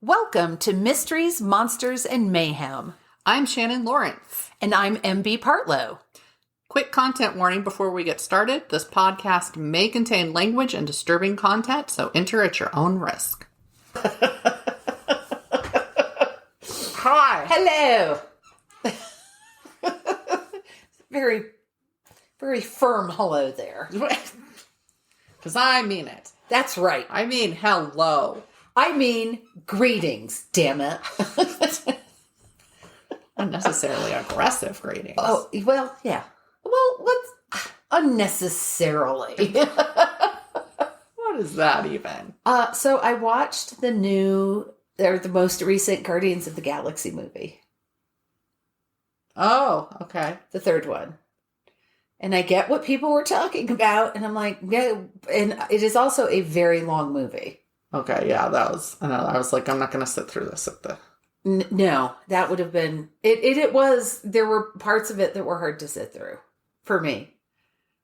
Welcome to Mysteries, Monsters, and Mayhem. I'm Shannon Lawrence. And I'm MB Partlow. Quick content warning before we get started. This podcast may contain language and disturbing content, so enter at your own risk. Hi. Hello. Very, very firm hello there. Because I mean it. That's right. I mean hello. I mean greetings, damn it. Unnecessarily aggressive greetings. Oh, well, yeah. Well, what's unnecessarily? What is that even? So I watched the most recent Guardians of the Galaxy movie. Oh, okay. The third one. And I get what people were talking about, and I'm like, yeah, and it is also a very long movie. Okay, yeah, I was like, I'm not going to sit through this at the... No, that would have been, there were parts of it that were hard to sit through, for me.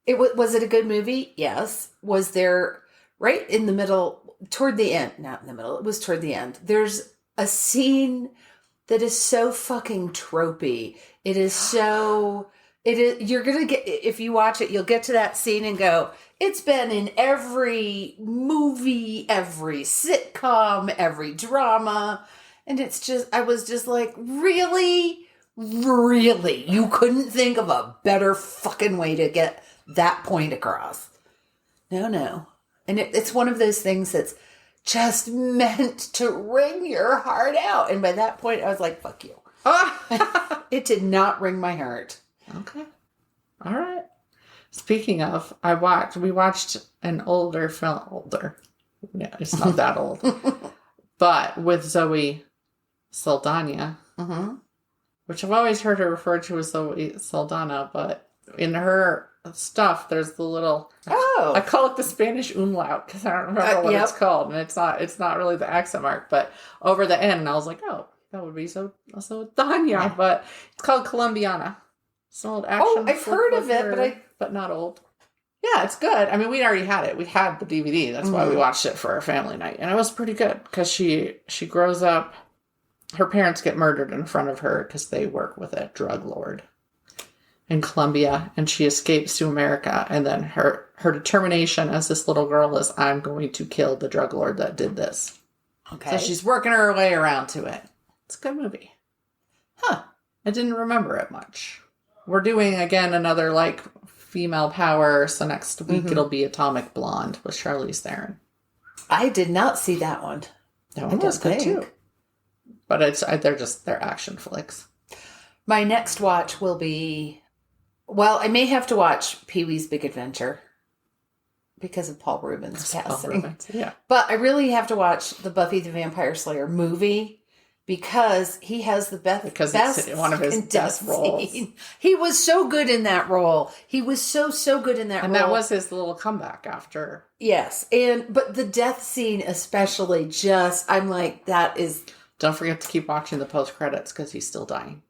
Was it a good movie? Yes. Was there, right in the middle, toward the end, not in the middle, it was toward the end, there's a scene that is so fucking tropey. You're going to get, if you watch it, you'll get to that scene and go, it's been in every movie, every sitcom, every drama. And I was just like, really? Really? You couldn't think of a better fucking way to get that point across? No. And it's one of those things that's just meant to wring your heart out. And by that point, I was like, fuck you. It did not wring my heart. Okay. All right. Speaking of, we watched an older film. Yeah, it's not that old. But with Zoe Saldana, which I've always heard her referred to as Zoe Saldana, but in her stuff, there's the little... Oh! I call it the Spanish umlaut, because I don't remember what it's called, and it's not really the accent mark, but over the end, I was like, oh, that would be Saldana, but it's called Colombiana. It's an old action. Oh, I've heard of it, but not old. Yeah, it's good. I mean, we already had it. We had the DVD. That's why we watched it for our family night. And it was pretty good because she grows up. Her parents get murdered in front of her because they work with a drug lord in Colombia. And she escapes to America. And then her determination as this little girl is, I'm going to kill the drug lord that did this. Okay. So she's working her way around to it. It's a good movie. Huh. I didn't remember it much. We're doing, again, another, female power, so next week it'll be Atomic Blonde with Charlize Theron. I did not see that one. That one was good, too. But they're action flicks. My next watch will be, I may have to watch Pee-wee's Big Adventure because of Paul Rubens' passing. Yeah. But I really have to watch the Buffy the Vampire Slayer movie, because he has the best it's one of his best roles. He was so good in that role. He was so good in that role. And that was his little comeback after. Yes. But the death scene especially, I'm like, that is... Don't forget to keep watching the post-credits because he's still dying.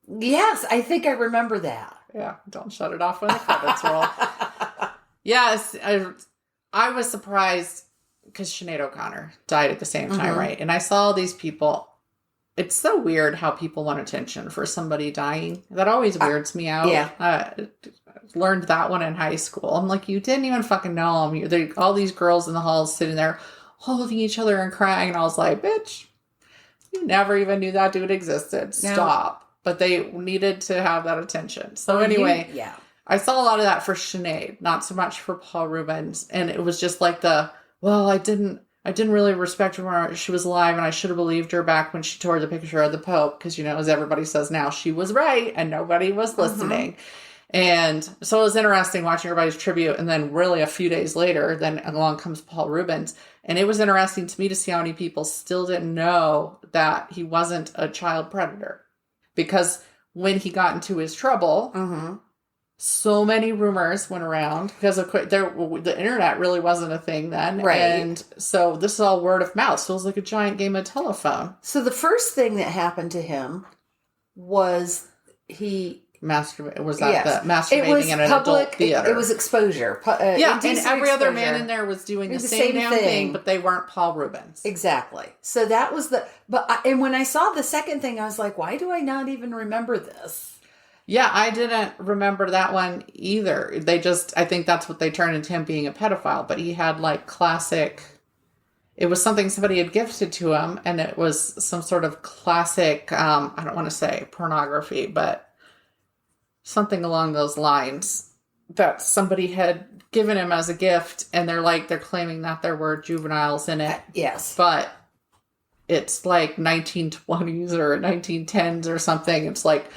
Yes, I think I remember that. Yeah, don't shut it off when the credits roll. Yes, I was surprised because Sinead O'Connor died at the same time, right? And I saw all these people... It's so weird how people want attention for somebody dying. That always weirds me out. Yeah. Learned that one in high school. I'm like, you didn't even fucking know him. All these girls in the halls sitting there holding each other and crying. And I was like, bitch, you never even knew that dude existed. Stop. No. But they needed to have that attention. So anyway, I saw a lot of that for Sinead, not so much for Paul Rubens. And it was just like I didn't really respect her when she was alive, and I should have believed her back when she tore the picture of the Pope, because, as everybody says now, she was right, and nobody was listening. And so it was interesting watching everybody's tribute, and then really a few days later, then along comes Paul Rubens, and it was interesting to me to see how many people still didn't know that he wasn't a child predator. Because when he got into his trouble... So many rumors went around because the internet really wasn't a thing then. Right. And so this is all word of mouth. So it was like a giant game of telephone. So the first thing that happened to him was he Was that Yes. the masturbating in an adult theater? It was exposure. Yeah, and indecent every other exposure. man in there was doing the same same damn thing, but they weren't Paul Rubens. Exactly. So that was and when I saw the second thing, I was like, why do I not even remember this? Yeah, I didn't remember that one either. I think that's what they turned into him being a pedophile, but he had like classic, it was something somebody had gifted to him, and it was some sort of classic, I don't want to say pornography, but something along those lines that somebody had given him as a gift, and they're claiming that there were juveniles in it. Yes. But it's like 1920s or 1910s or something. It's like,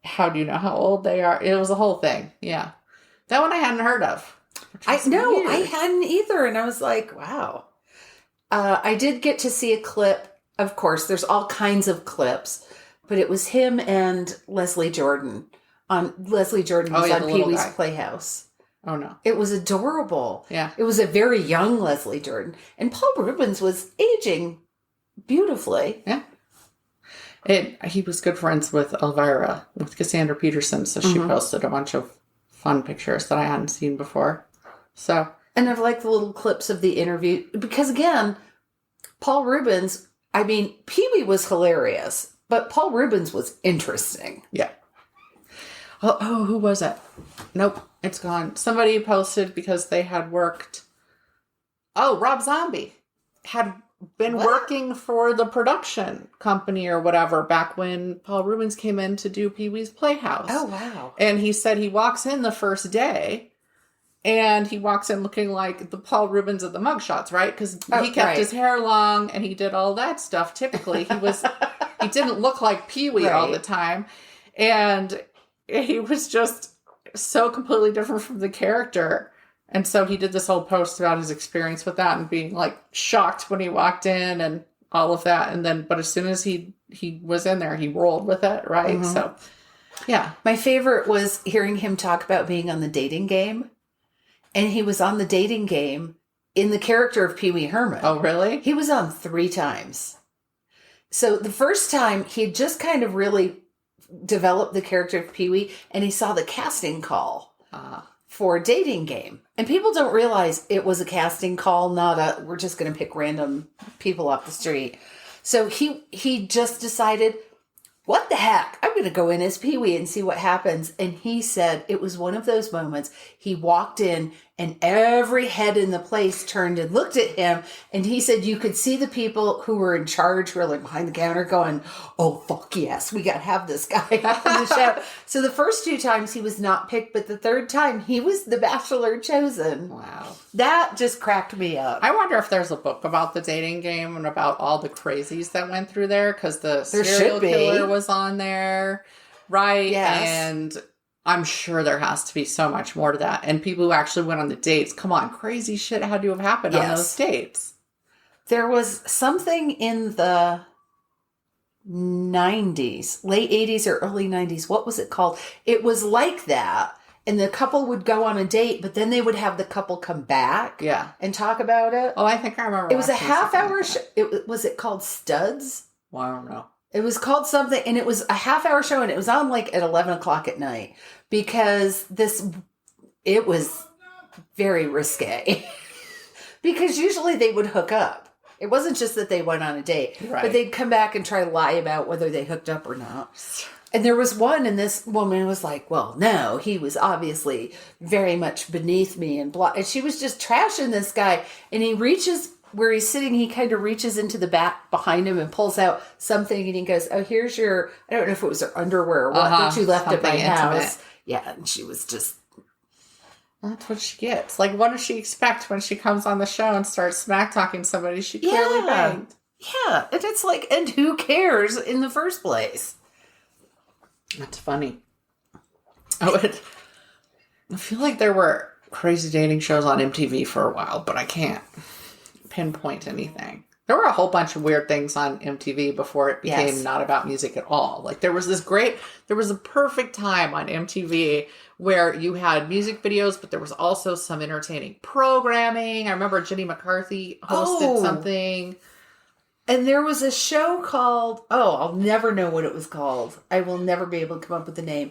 how do you know how old they are? It was a whole thing. Yeah. That one I hadn't heard of. I hadn't either. And I was like, wow. I did get to see a clip. Of course, there's all kinds of clips, but it was him and Leslie Jordan. Leslie Jordan was on Pee-wee's Playhouse. Oh, no. It was adorable. Yeah. It was a very young Leslie Jordan. And Paul Rubens was aging beautifully. Yeah. He was good friends with Elvira, with Cassandra Peterson, so she posted a bunch of fun pictures that I hadn't seen before. So, and I've liked the little clips of the interview because, again, Paul Rubens, I mean, Pee-wee was hilarious, but Paul Rubens was interesting. Yeah. Oh, who was it? Nope, it's gone. Somebody posted because they had worked. Oh, Rob Zombie had been working for the production company or whatever back when Paul Rubens came in to do Pee-wee's Playhouse. Oh, wow. And he said he walks in the first day and he walks in looking like the Paul Rubens of the mugshots, right? Because he kept his hair long and he did all that stuff. Typically, he didn't look like Pee-wee all the time. And he was just so completely different from the character. And so he did this whole post about his experience with that and being like shocked when he walked in and all of that. And then, but as soon as he was in there, he rolled with it. Right. Mm-hmm. So, yeah. My favorite was hearing him talk about being on the dating game. And he was on the dating game in the character of Pee Wee Herman. Oh, really? He was on 3 times. So the first time he had just kind of really developed the character of Pee Wee, and he saw the casting call for dating game. And people don't realize it was a casting call, not we're just going to pick random people off the street. So he just decided, what the heck? I'm going to go in as Pee Wee and see what happens. And he said it was one of those moments. He walked in and every head in the place turned and looked at him. And he said you could see the people who were in charge, who were like behind the counter going, oh, fuck yes, we got to have this guy on the show. So the first 2 times he was not picked, but the third time he was the bachelor chosen. Wow. That just cracked me up. I wonder if there's a book about the dating game and about all the crazies that went through there, because the serial killer was on there, right? Yes. And I'm sure there has to be so much more to that. And people who actually went on the dates, come on, crazy shit had to have happened on those dates. There was something in the 90s, late 80s or early 90s. What was it called? It was like that. And the couple would go on a date, but then they would have the couple come back and talk about it. Oh, I think I remember. It was a half-hour show. Was it called Studs? Well, I don't know. It was called something, and it was a half-hour show, and it was on like at 11 o'clock at night because it was very risque. Because usually they would hook up. It wasn't just that they went on a date, but they'd come back and try to lie about whether they hooked up or not. And there was one, and this woman was like, well, no, he was obviously very much beneath me and blah. And she was just trashing this guy. And he reaches where he's sitting, he kind of reaches into the back behind him and pulls out something. And he goes, oh, here's your, I don't know if it was her underwear or what, that you left at my house. Yeah, and she was just. That's what she gets. Like, what does she expect when she comes on the show and starts smack talking somebody she clearly banged? Yeah, and it's like, and who cares in the first place? That's funny. I feel like there were crazy dating shows on MTV for a while, but I can't pinpoint anything. There were a whole bunch of weird things on MTV before it became not about music at all. Like there was a perfect time on MTV where you had music videos, but there was also some entertaining programming. I remember Jenny McCarthy hosted something. And there was a show called, I'll never know what it was called. I will never be able to come up with the name.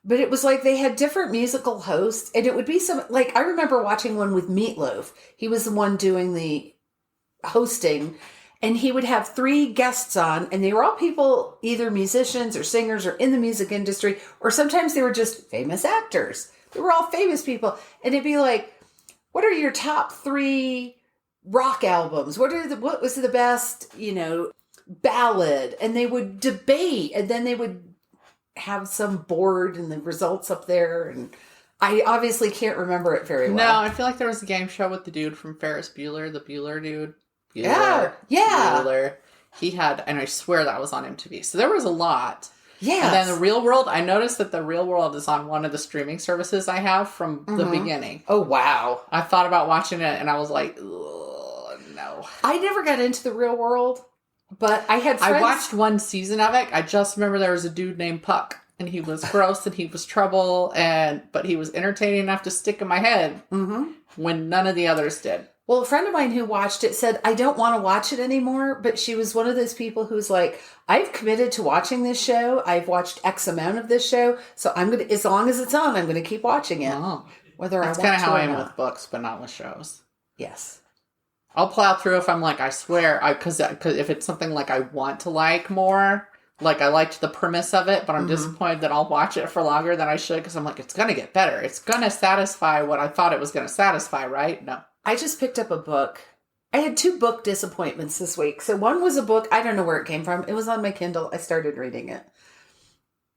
But it was like they had different musical hosts, and it would be some, like, I remember watching one with Meatloaf. He was the one doing the hosting, and he would have 3 guests on, and they were all people, either musicians or singers or in the music industry, or sometimes they were just famous actors. They were all famous people. And it'd be like, what are your top 3 rock albums? What was the best, ballad? And they would debate, and then they would have some board and the results up there, and I obviously can't remember it very well. No, I feel like there was a game show with the dude from Ferris Bueller, the Bueller dude. Yeah. Bueller. He had, and I swear that was on MTV. So there was a lot. Yeah. And then The Real World, I noticed that The Real World is on one of the streaming services I have from the beginning. Oh, wow. I thought about watching it, and I was like, no. I never got into The Real World. But I had friends. I watched one season of it. I just remember there was a dude named Puck, and he was gross and he was trouble, but he was entertaining enough to stick in my head when none of the others did. Well, a friend of mine who watched it said, I don't want to watch it anymore, but she was one of those people who's like, I've committed to watching this show. I've watched X amount of this show, so I'm going to, as long as it's on, I'm going to keep watching it. Oh. Whether That's I want to or not. That's kind of how I am with books, but not with shows. Yes. I'll plow through if I'm like, I swear, because if it's something like I want to like more, like I liked the premise of it, but I'm disappointed that I'll watch it for longer than I should, because I'm like, it's going to get better. It's going to satisfy what I thought it was going to satisfy, right? No. I just picked up a book. I had 2 book disappointments this week. So one was a book, I don't know where it came from. It was on my Kindle. I started reading it.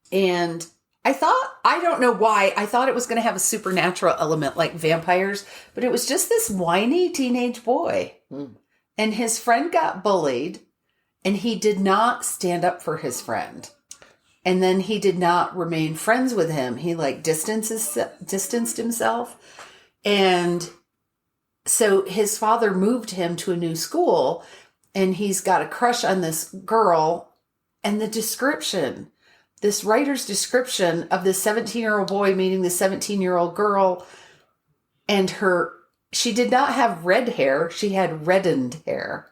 And I don't know why, I thought it was going to have a supernatural element like vampires, but it was just this whiny teenage boy. And his friend got bullied, and he did not stand up for his friend. And then he did not remain friends with him. He distanced himself. And so his father moved him to a new school, and he's got a crush on this girl. And the description, this writer's description of this 17-year-old boy meeting the 17-year-old girl, and she did not have red hair. She had reddened hair.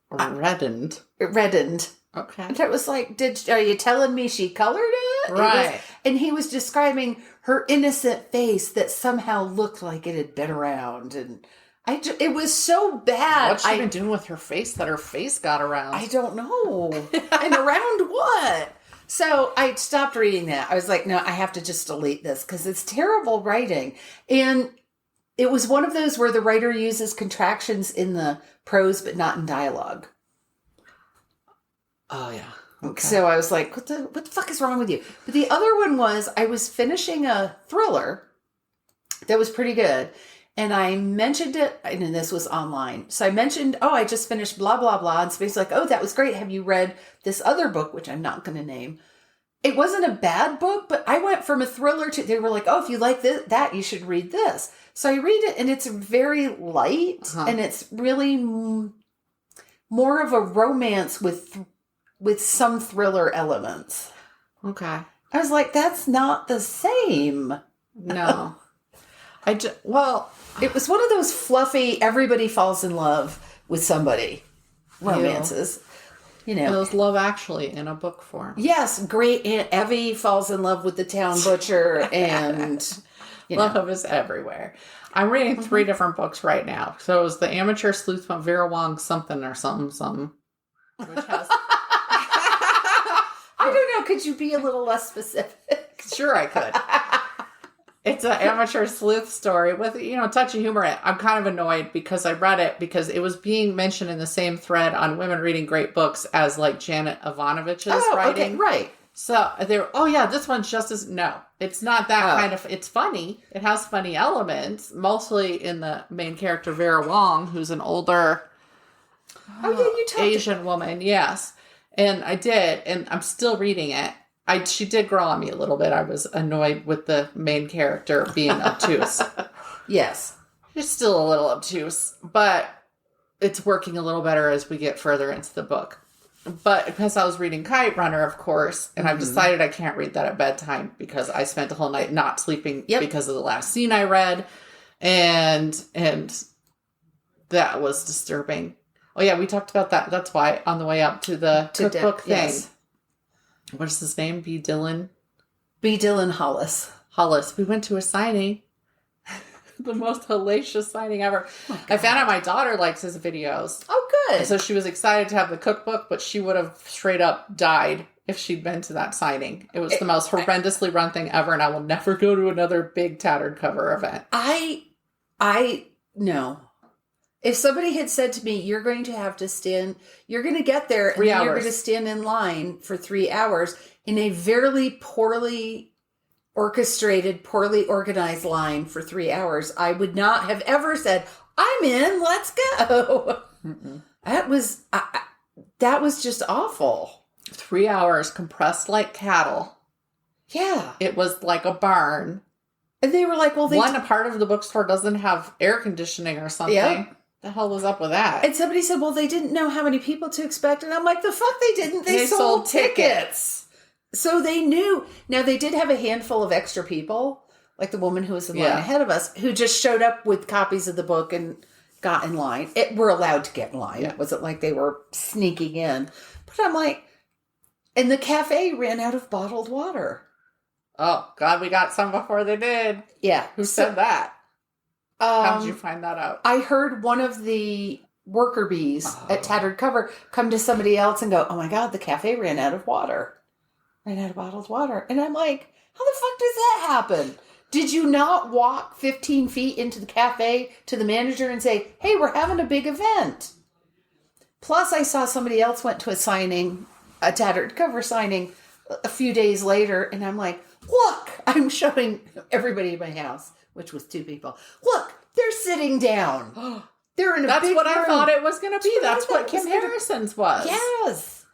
Reddened? Reddened. Okay. And it was like, are you telling me she colored it? Right. And he was describing her innocent face that somehow looked like it had been around. And it was so bad. What's she been doing with her face that her face got around? I don't know. And around what? So I stopped reading that. I was like, no, I have to just delete this because it's terrible writing. And it was one of those where the writer uses contractions in the prose, but not in dialogue. Oh, yeah. Okay. So I was like, what the fuck is wrong with you? But the other one was, I was finishing a thriller that was pretty good. And I mentioned it, and this was online. So I mentioned, I just finished blah, blah, blah. And Space like, that was great. Have you read this other book, which I'm not going to name? It wasn't a bad book, but I went from a thriller to, they were like, if you like that, you should read this. So I read it, and it's very light, and it's really more of a romance with some thriller elements. Okay. I was like, that's not the same. No. It was one of those fluffy, everybody falls in love with somebody romances. Those Love Actually in a book form. Yes, great Aunt Evie falls in love with the town butcher, and love is everywhere. I'm reading 3 different books right now. So it was The Amateur Sleuth from Vera Wong something, which has... I don't know. Could you be a little less specific? Sure, I could. It's an amateur sleuth story with, touch of humor in it. I'm kind of annoyed because I read it because it was being mentioned in the same thread on women reading great books as like Janet Ivanovich's writing. Okay, right. So they were, this one's just as, no, it's not that kind of, it's funny. It has funny elements, mostly in the main character, Vera Wong, who's an older Asian woman. Yes. And I did, and I'm still reading it. She did grow on me a little bit. I was annoyed with the main character being obtuse. Yes. She's still a little obtuse, but it's working a little better as we get further into the book. But because I was reading Kite Runner, of course, and I've decided I can't read that at bedtime because I spent the whole night not sleeping because of the last scene I read. And that was disturbing. Oh, yeah, we talked about that. That's why on the way up to the cookbook thing. Yes. What is his name? B. Dylan? B. Dylan Hollis. Hollis. We went to a signing. The most hellacious signing ever. Oh, I found out my daughter likes his videos. Oh, good. And so she was excited to have the cookbook, but she would have straight up died if she'd been to that signing. It was the most horrendously run thing ever, and I will never go to another big tattered cover event. No. If somebody had said to me, you're going to have to stand, you're going to get there, and then you're going to stand in line for 3 hours in a very poorly orchestrated, poorly organized line for 3 hours, I would not have ever said, I'm in, let's go. That was just awful. 3 hours compressed like cattle. Yeah. It was like a barn. And they were like, well, one part of the bookstore doesn't have air conditioning or something. Yep. The hell was up with that? And somebody said, well, they didn't know how many people to expect. And I'm like, the fuck they didn't. They sold tickets. So they knew. Now, they did have a handful of extra people, like the woman who was in line ahead of us, who just showed up with copies of the book and got in line. Were allowed to get in line. Yeah. It wasn't like they were sneaking in. But I'm like, and the cafe ran out of bottled water. Oh, God, we got some before they did. Yeah. Who said that? How did you find that out? I heard one of the worker bees at Tattered Cover come to somebody else and go, oh, my God, the cafe ran out of water. Ran out of bottled water. And I'm like, how the fuck does that happen? Did you not walk 15 feet into the cafe to the manager and say, hey, we're having a big event? Plus, I saw somebody else went to a Tattered Cover signing a few days later. And I'm like, look, I'm showing everybody in my house, which was 2 people. Look, they're sitting down. They're in a That's big what room. I thought it was going to be. That's what Kim Harrison's was. Yes.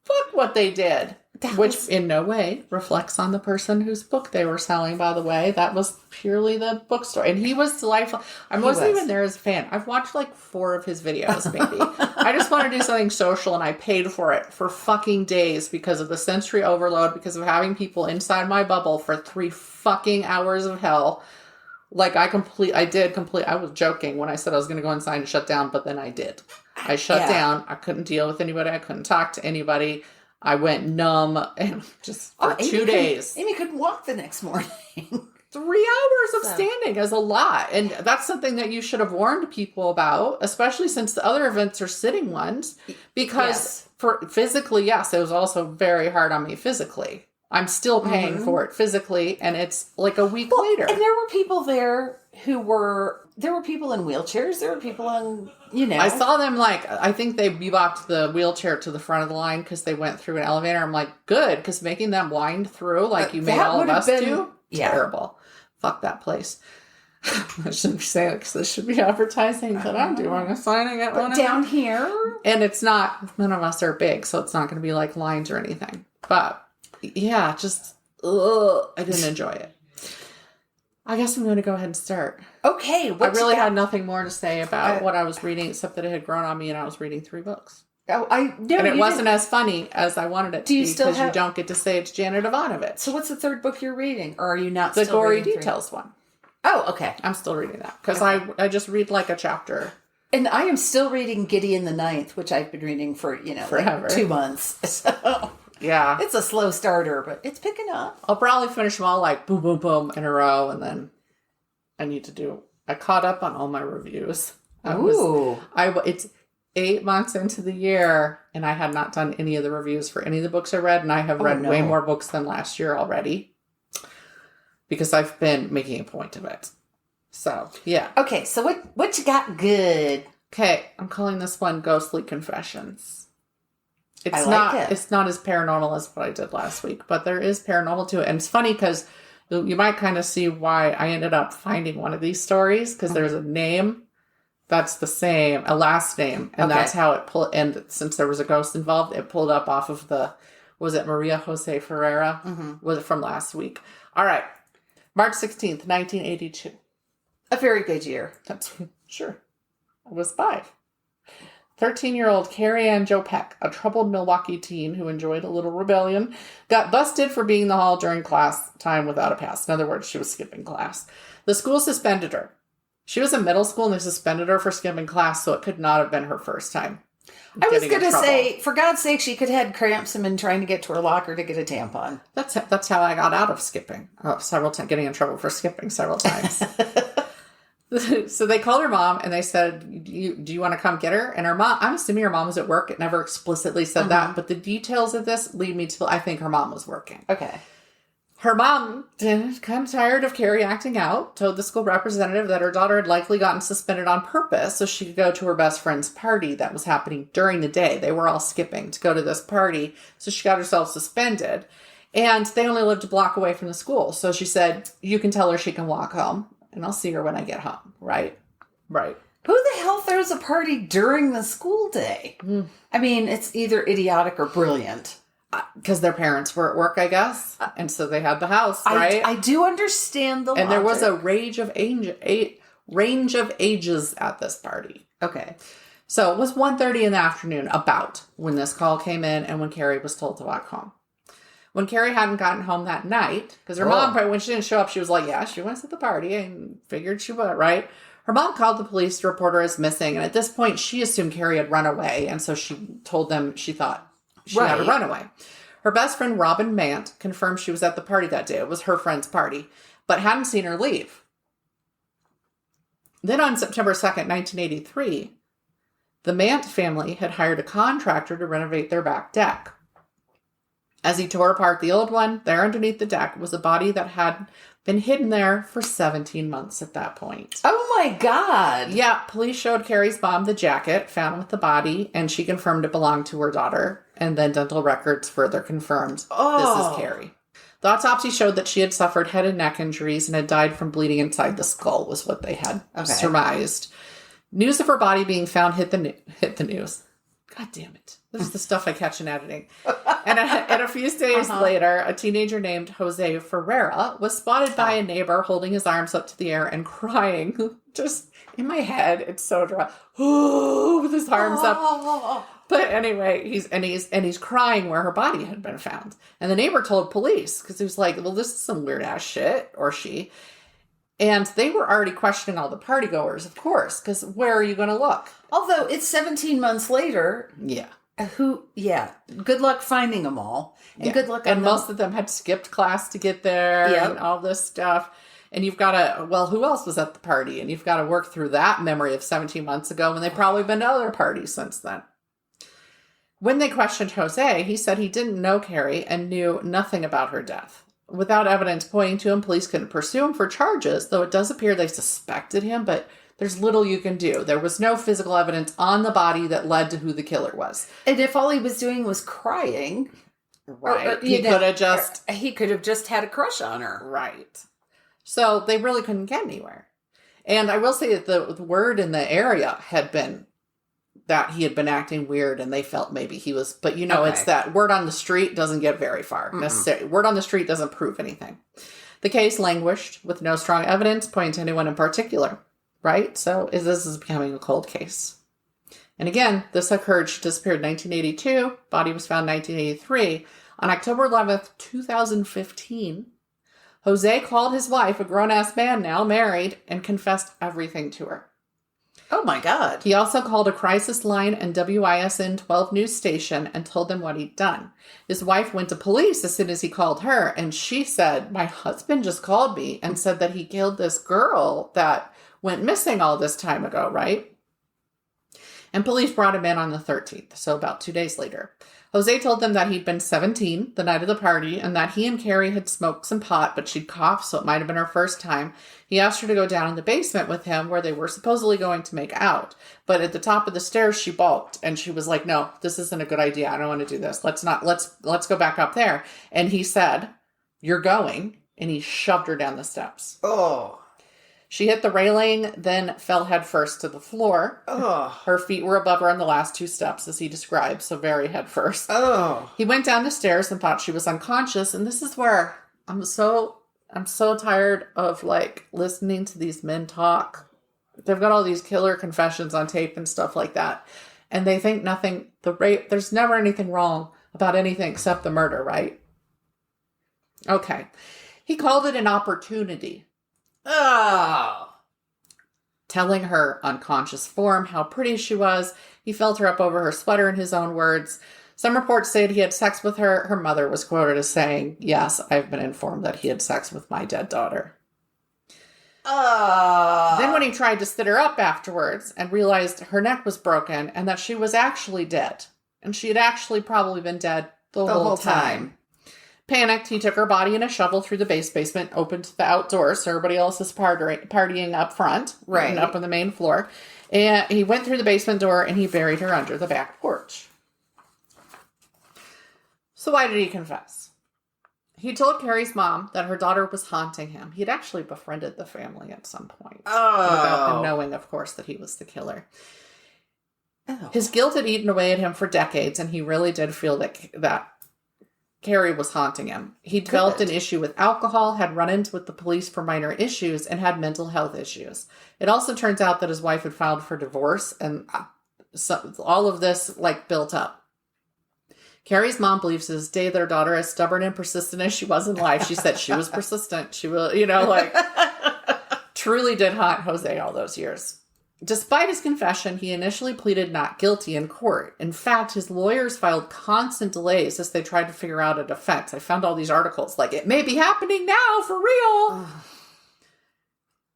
Fuck what they did. Which in no way reflects on the person whose book they were selling, by the way. That was purely the bookstore. And he was delightful. I wasn't even there as a fan. I've watched like 4 of his videos, maybe. I just want to do something social, and I paid for it for fucking days because of the sensory overload, because of having people inside my bubble for 3 fucking hours of hell. Like, I was joking when I said I was going to go inside and shut down, but then I did. I shut down. I couldn't deal with anybody. I couldn't talk to anybody. I went numb and just for 2 days. Amy couldn't walk the next morning. 3 hours of standing is a lot. And that's something that you should have warned people about, especially since the other events are sitting ones. Because for physically, yes, it was also very hard on me physically. I'm still paying for it physically, and it's like a week later. And there were people there there were people in wheelchairs. There were people on, I saw them I think they bebopped the wheelchair to the front of the line because they went through an elevator. I'm like, good, because making them wind through like you made all of us do, terrible. Fuck that place. I shouldn't be saying it because this should be advertising that I'm doing a signing at one down here. And it's not, none of us are big, so it's not going to be like lines or anything. But yeah, just, I didn't enjoy it. I guess I'm going to go ahead and start. Okay. I really had nothing more to say about what I was reading, except that it had grown on me and I was reading 3 books. Oh, and it wasn't as funny as I wanted it to be, because you don't get to say it's Janet Ivanovich. So what's the 3rd book you're reading? Or are you not the still Gory reading Details one. Oh, okay. I'm still reading that because I just read like a chapter. And I am still reading Gideon the Ninth, which I've been reading for, forever. Like 2 months. So yeah. It's a slow starter, but it's picking up. I'll probably finish them all like boom, boom, boom in a row. And then I caught up on all my reviews. It's 8 months into the year and I had not done any of the reviews for any of the books I read. And I have read way more books than last year already because I've been making a point of it. So, yeah. Okay, so what you got good? Okay, I'm calling this one Ghostly Confessions. It's like it. It's not as paranormal as what I did last week, but there is paranormal to it. And it's funny because you might kind of see why I ended up finding one of these stories, because there's a name that's the same, a last name, and that's how it pulled. And since there was a ghost involved, it pulled up off of was it Maria Jose Ferreira? Was it from last week? All right. March 16th, 1982. A very good year. That's sure. I was 5. 13-year-old Carrie Ann Joe Peck, a troubled Milwaukee teen who enjoyed a little rebellion, got busted for being in the hall during class time without a pass. In other words, she was skipping class. The school suspended her. She was in middle school and they suspended her for skipping class, so it could not have been her first time. I was getting in going to trouble. say, for God's sake, she could have had cramps and been trying to get to her locker to get a tampon. That's how I got out of skipping. Several times, getting in trouble for skipping several times. So they called her mom and they said, do you want to come get her? And her mom, I'm assuming her mom was at work. It never explicitly said that, but the details of this lead me to, I think her mom was working. Okay. Her mom, kind of tired of Carrie acting out, told the school representative that her daughter had likely gotten suspended on purpose so she could go to her best friend's party that was happening during the day. They were all skipping to go to this party, so she got herself suspended. And they only lived a block away from the school. So she said, you can tell her she can walk home, and I'll see her when I get home, right? Right. Who the hell throws a party during the school day? I mean, it's either idiotic or brilliant. Because their parents were at work, I guess. And so they had the house, right? I do understand the And there was logic. a range of ages at this party. Okay. So it was 1:30 in the afternoon, about, when this call came in and when Carrie was told to walk home. When Carrie hadn't gotten home that night, because her mom, when she didn't show up, she was like, yeah, she was at the party and figured she would, right? Her mom called the police to report her as missing. And at this point, she assumed Carrie had run away. And so she told them she thought she had a runaway. Her best friend, Robin Mant, confirmed she was at the party that day. It was her friend's party, but hadn't seen her leave. Then on September 2nd, 1983, the Mant family had hired a contractor to renovate their back deck. As he tore apart the old one, there underneath the deck was a body that had been hidden there for 17 months at that point. Oh my God. Yeah, police showed Carrie's mom the jacket found with the body, and she confirmed it belonged to her daughter. And then dental records further confirmed this is Carrie. The autopsy showed that she had suffered head and neck injuries and had died from bleeding inside the skull, was what they had surmised. News of her body being found hit the news. God damn it. This is the stuff I catch in editing. And a few days later, a teenager named Jose Ferreira was spotted by a neighbor holding his arms up to the air and crying. Just in my head, it's so dry. With his arms up. But anyway, he's crying where her body had been found. And the neighbor told police because he was like, well, this is some weird ass shit, or she. And they were already questioning all the partygoers, of course, because where are you going to look? Although it's 17 months later. Yeah. Good luck finding them all. And good luck on And most of them had skipped class to get there and all this stuff. And you've got to, well, who else was at the party? And you've got to work through that memory of 17 months ago when they've probably been to other parties since then. When they questioned Jose, he said he didn't know Carrie and knew nothing about her death. Without evidence pointing to him, police couldn't pursue him for charges, though it does appear they suspected him, but there's little you can do. There was no physical evidence on the body that led to who the killer was. And if all he was doing was crying, right, he could have just had a crush on her. Right. So they really couldn't get anywhere. And I will say that the word in the area had been that he had been acting weird and they felt maybe he was, but it's that word on the street doesn't get very far necessarily. Word on the street doesn't prove anything. The case languished with no strong evidence pointing to anyone in particular, right? So this is becoming a cold case. And again, this occurred, she disappeared in 1982, body was found in 1983. On October 11th, 2015, Jose called his wife, a grown-ass man now, married, and confessed everything to her. Oh my God. He also called a crisis line and WISN 12 news station and told them what he'd done. His wife went to police as soon as he called her, and she said, my husband just called me and said that he killed this girl that went missing all this time ago, right? And police brought him in on the 13th, so about 2 days later. Jose told them that he'd been 17 the night of the party and that he and Carrie had smoked some pot, but she'd coughed, so it might have been her first time. He asked her to go down in the basement with him where they were supposedly going to make out. But at the top of the stairs, she balked and she was like, no, this isn't a good idea. I don't want to do this. Let's go back up there. And he said, you're going. And he shoved her down the steps. Oh. She hit the railing, then fell headfirst to the floor. Oh. Her feet were above her on the last two steps, as he described, so very headfirst. Oh. He went down the stairs and thought she was unconscious, and this is where I'm so tired of, listening to these men talk. They've got all these killer confessions on tape and stuff like that, and they think there's never anything wrong about anything except the murder, right? Okay. He called it an opportunity. Oh. telling her unconscious form how pretty she was. He felt her up over her sweater, in his own words. Some reports said he had sex with her. Her mother was quoted as saying, "Yes, I've been informed that he had sex with my dead daughter." Then when he tried to sit her up afterwards and realized her neck was broken and that she was actually dead, and she had actually probably been dead the whole time. Panicked, he took her body in a shovel through the basement, opened the outdoors so everybody else is partying up front, right, and up on the main floor. And he went through the basement door and he buried her under the back porch. So why did he confess? He told Carrie's mom that her daughter was haunting him. He'd actually befriended the family at some point. Without them knowing, of course, that he was the killer. His guilt had eaten away at him for decades, and he really did feel that Carrie was haunting him. He developed an issue with alcohol, had run-ins with the police for minor issues, and had mental health issues. It also turns out that his wife had filed for divorce, and so all of this, built up. Carrie's mom believes to this day that her daughter, as stubborn and persistent as she was in life, she said she was persistent. She will, truly did haunt Jose all those years. Despite his confession, he initially pleaded not guilty in court. In fact, his lawyers filed constant delays as they tried to figure out a defense. I found all these articles it may be happening now for real.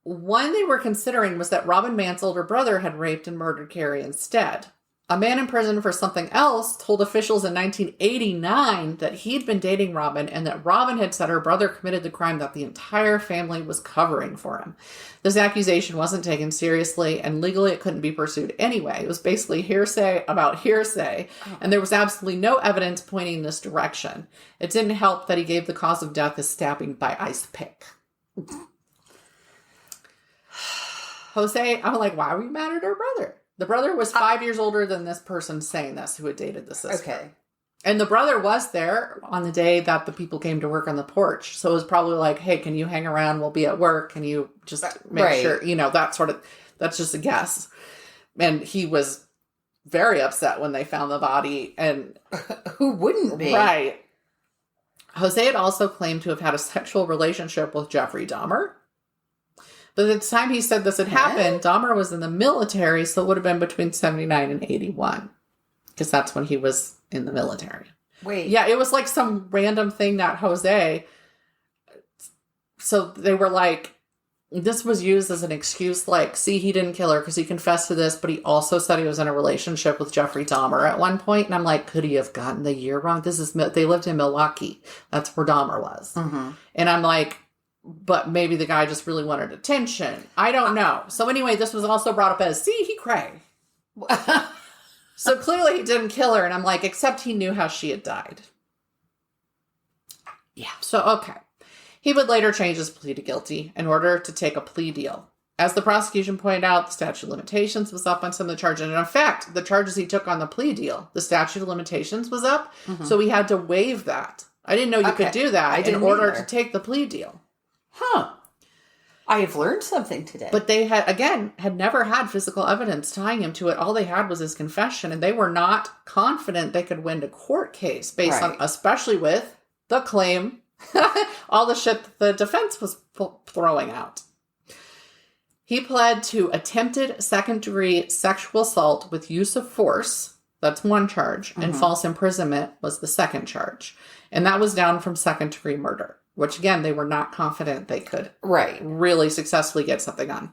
One they were considering was that Robin Mann's older brother had raped and murdered Carrie instead. A man in prison for something else told officials in 1989 that he'd been dating Robin and that Robin had said her brother committed the crime that the entire family was covering for him. This accusation wasn't taken seriously, and legally it couldn't be pursued anyway. It was basically hearsay about hearsay, and there was absolutely no evidence pointing in this direction. It didn't help that he gave the cause of death as stabbing by ice pick. Jose, I'm why were you mad at her brother? The brother was 5 years older than this person saying this, who had dated the sister. Okay. And the brother was there on the day that the people came to work on the porch. So it was probably hey, can you hang around? We'll be at work. Can you just make sure, that's just a guess. And he was very upset when they found the body. And who wouldn't be? Right. Jose had also claimed to have had a sexual relationship with Jeffrey Dahmer. But at the time he said this had happened, Dahmer was in the military, so it would have been between 79 and 81. Because that's when he was in the military. Wait. Yeah, it was some random thing that Jose... So they were this was used as an excuse, see, he didn't kill her because he confessed to this, but he also said he was in a relationship with Jeffrey Dahmer at one point. And I'm could he have gotten the year wrong? They lived in Milwaukee. That's where Dahmer was. Mm-hmm. And I'm but maybe the guy just really wanted attention. I don't know. So anyway, this was also brought up as, see, he cray. So clearly he didn't kill her. And I'm except he knew how she had died. Yeah. So, okay. He would later change his plea to guilty in order to take a plea deal. As the prosecution pointed out, the statute of limitations was up on some of the charges. And in fact, the charges he took on the plea deal, the statute of limitations was up. Mm-hmm. So he had to waive that. I didn't know you could do that in order to take the plea deal. Huh. I have learned something today. But they had never had physical evidence tying him to it. All they had was his confession, and they were not confident they could win a court case based on, especially with the claim, all the shit that the defense was throwing out. He pled to attempted second-degree sexual assault with use of force. That's one charge. Mm-hmm. And false imprisonment was the second charge. And that was down from second-degree murder. Which, again, they were not confident they could really successfully get something on.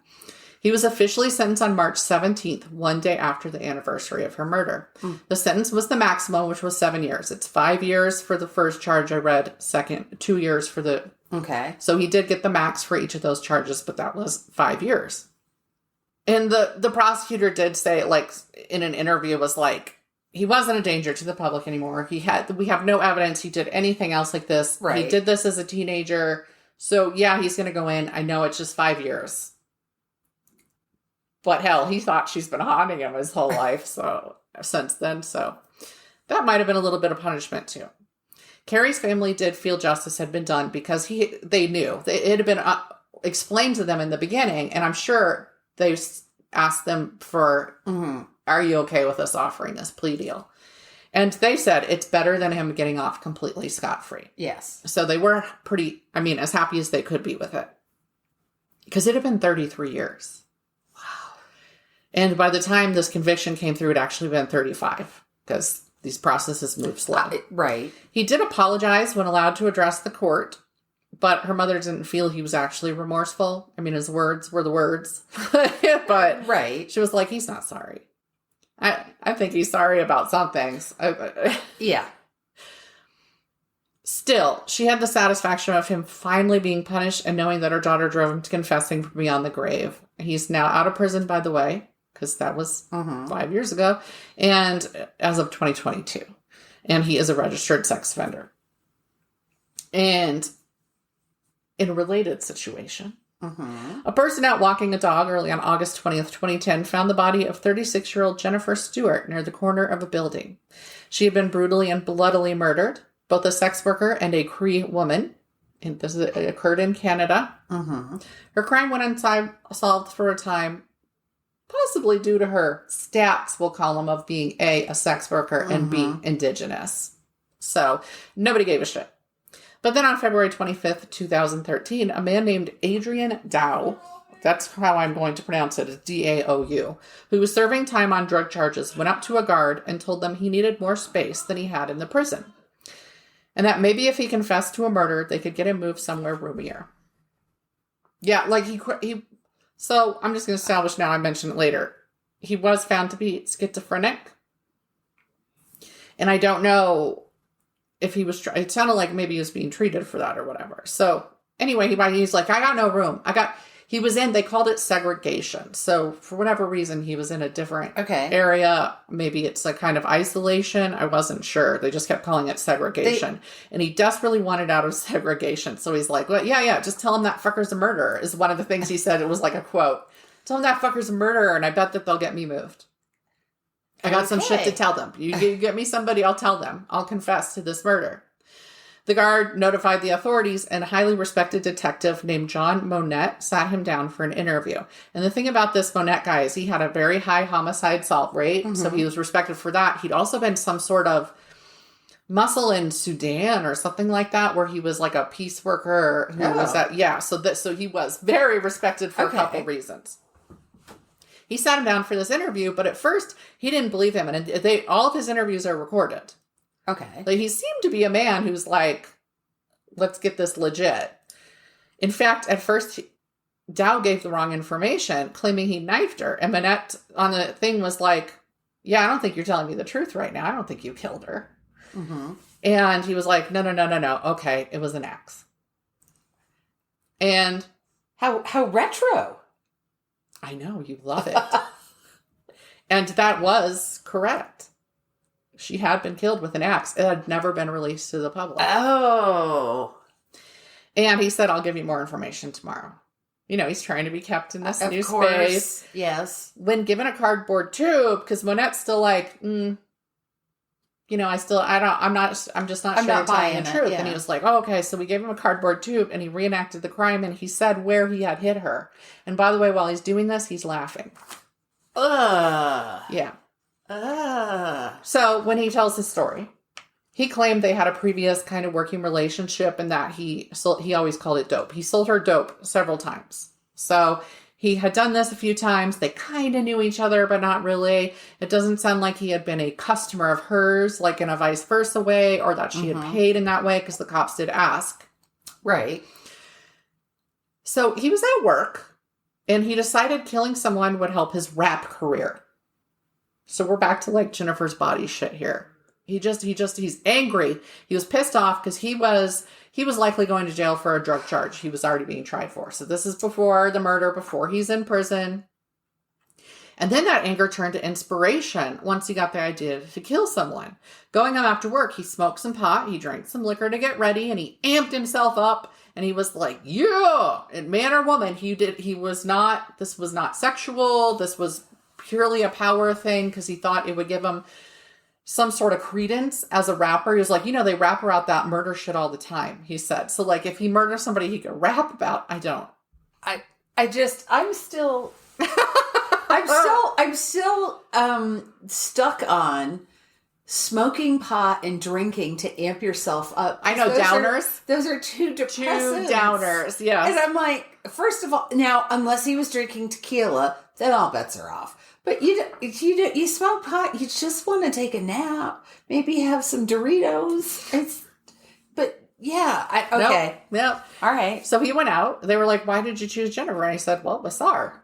He was officially sentenced on March 17th, one day after the anniversary of her murder. Mm. The sentence was the maximum, which was 7 years. It's 5 years for the first charge I read, 2 years for the... Okay. So he did get the max for each of those charges, but that was 5 years. And the prosecutor did say, in an interview, was he wasn't a danger to the public anymore. We have no evidence he did anything else like this. Right. He did this as a teenager. So yeah, he's going to go in. I know it's just 5 years. But hell, he thought she's been haunting him his whole life. So since then, so that might have been a little bit of punishment too. Carrie's family did feel justice had been done because they knew it had been explained to them in the beginning. And I'm sure they asked them for, are you okay with us offering this plea deal? And they said it's better than him getting off completely scot-free. Yes. So they were as happy as they could be with it. Because it had been 33 years. Wow. And by the time this conviction came through, it actually been 35 because these processes move slow. Right. He did apologize when allowed to address the court, but her mother didn't feel he was actually remorseful. I mean, his words were the words. But right. She was like, he's not sorry. I think he's sorry about some things. Yeah. Still, she had the satisfaction of him finally being punished and knowing that her daughter drove him to confessing from beyond the grave. He's now out of prison, by the way, because that was 5 years ago, and as of 2022. And he is a registered sex offender. And in a related situation, a person out walking a dog early on August 20th, 2010, found the body of 36-year-old Jennifer Stewart near the corner of a building. She had been brutally and bloodily murdered. Both a sex worker and a Cree woman. And this occurred in Canada. Her crime went unsolved for a time, possibly due to her stats, we'll call them, of being a sex worker and B, Indigenous. So nobody gave a shit. But then on February 25th, 2013, a man named Adrian Dow, that's how I'm going to pronounce it, Daou, who was serving time on drug charges, went up to a guard and told them he needed more space than he had in the prison. And that maybe if he confessed to a murder, they could get him moved somewhere roomier. Yeah, like he so I'm just going to establish now, I mentioned it later. He was found to be schizophrenic. And I don't know if he was, it sounded like maybe he was being treated for that or whatever. So anyway, he's like, I got no room. He was in, they called it segregation. So for whatever reason, he was in a different area. Maybe it's a kind of isolation. I wasn't sure. They just kept calling it segregation. And he desperately wanted out of segregation. So he's like, well, yeah, just tell him that fucker's a murderer is one of the things he said. It was like a quote. Tell him that fucker's a murderer and I bet that they'll get me moved. I got some shit to tell them. You get me somebody, I'll tell them. I'll confess to this murder. The guard notified the authorities, and a highly respected detective named John Monette sat him down for an interview. And the thing about this Monette guy is he had a very high homicide solve rate, so he was respected for that. He'd also been some sort of muscle in Sudan or something like that, where he was like a peace worker who was at, so he was very respected for a couple reasons. He sat him down for this interview, but at first he didn't believe him, and all of his interviews are recorded. Okay. Like, he seemed to be a man who's like, let's get this legit. In fact, at first, Dow gave the wrong information, claiming he knifed her. And Manette on the thing was like, yeah, I don't think you're telling me the truth right now. I don't think you killed her. And he was like, no. Okay, it was an axe. And how retro. I know, you love it. And that was correct. She had been killed with an axe. It had never been released to the public. Oh. And he said, I'll give you more information tomorrow. You know, he's trying to be kept in this new space. Yes. When given a cardboard tube, because Monette's still like, I'm just not sure I'm telling the truth. And he was like, oh, okay. So we gave him a cardboard tube and he reenacted the crime and he said where he had hit her. And by the way, while he's doing this, he's laughing. Yeah. So when he tells his story, he claimed they had a previous kind of working relationship and that he always called it dope. He sold her dope several times. So he had done this a few times. They kind of knew each other, but not really. It doesn't sound like he had been a customer of hers, like in a vice versa way, or that she had paid in that way, because the cops did ask. Right. So he was at work and he decided killing someone would help his rap career. So we're back to like Jennifer's body shit here. He's angry. He was pissed off because he was likely going to jail for a drug charge he was already being tried for. So this is before the murder, before he's in prison. And then that anger turned to inspiration once he got the idea to kill someone. Going home after work, he smoked some pot, he drank some liquor to get ready, and he amped himself up. And he was like, yeah, and man or woman, this was not sexual. This was purely a power thing because he thought it would give him some sort of credence as a rapper. He was like, they rap about that murder shit all the time, he said. So like if he murders somebody he could rap about. I don't. I'm still stuck on smoking pot and drinking to amp yourself up. I know, downers. Those are two depressants. Two downers, yes. And I'm like, first of all, now, unless he was drinking tequila, then all bets are off. But you smoke pot. You just want to take a nap. Maybe have some Doritos. Okay. Nope. Yep. All right. So he went out. They were like, "Why did you choose Jennifer?" And he said, "Well, I saw her.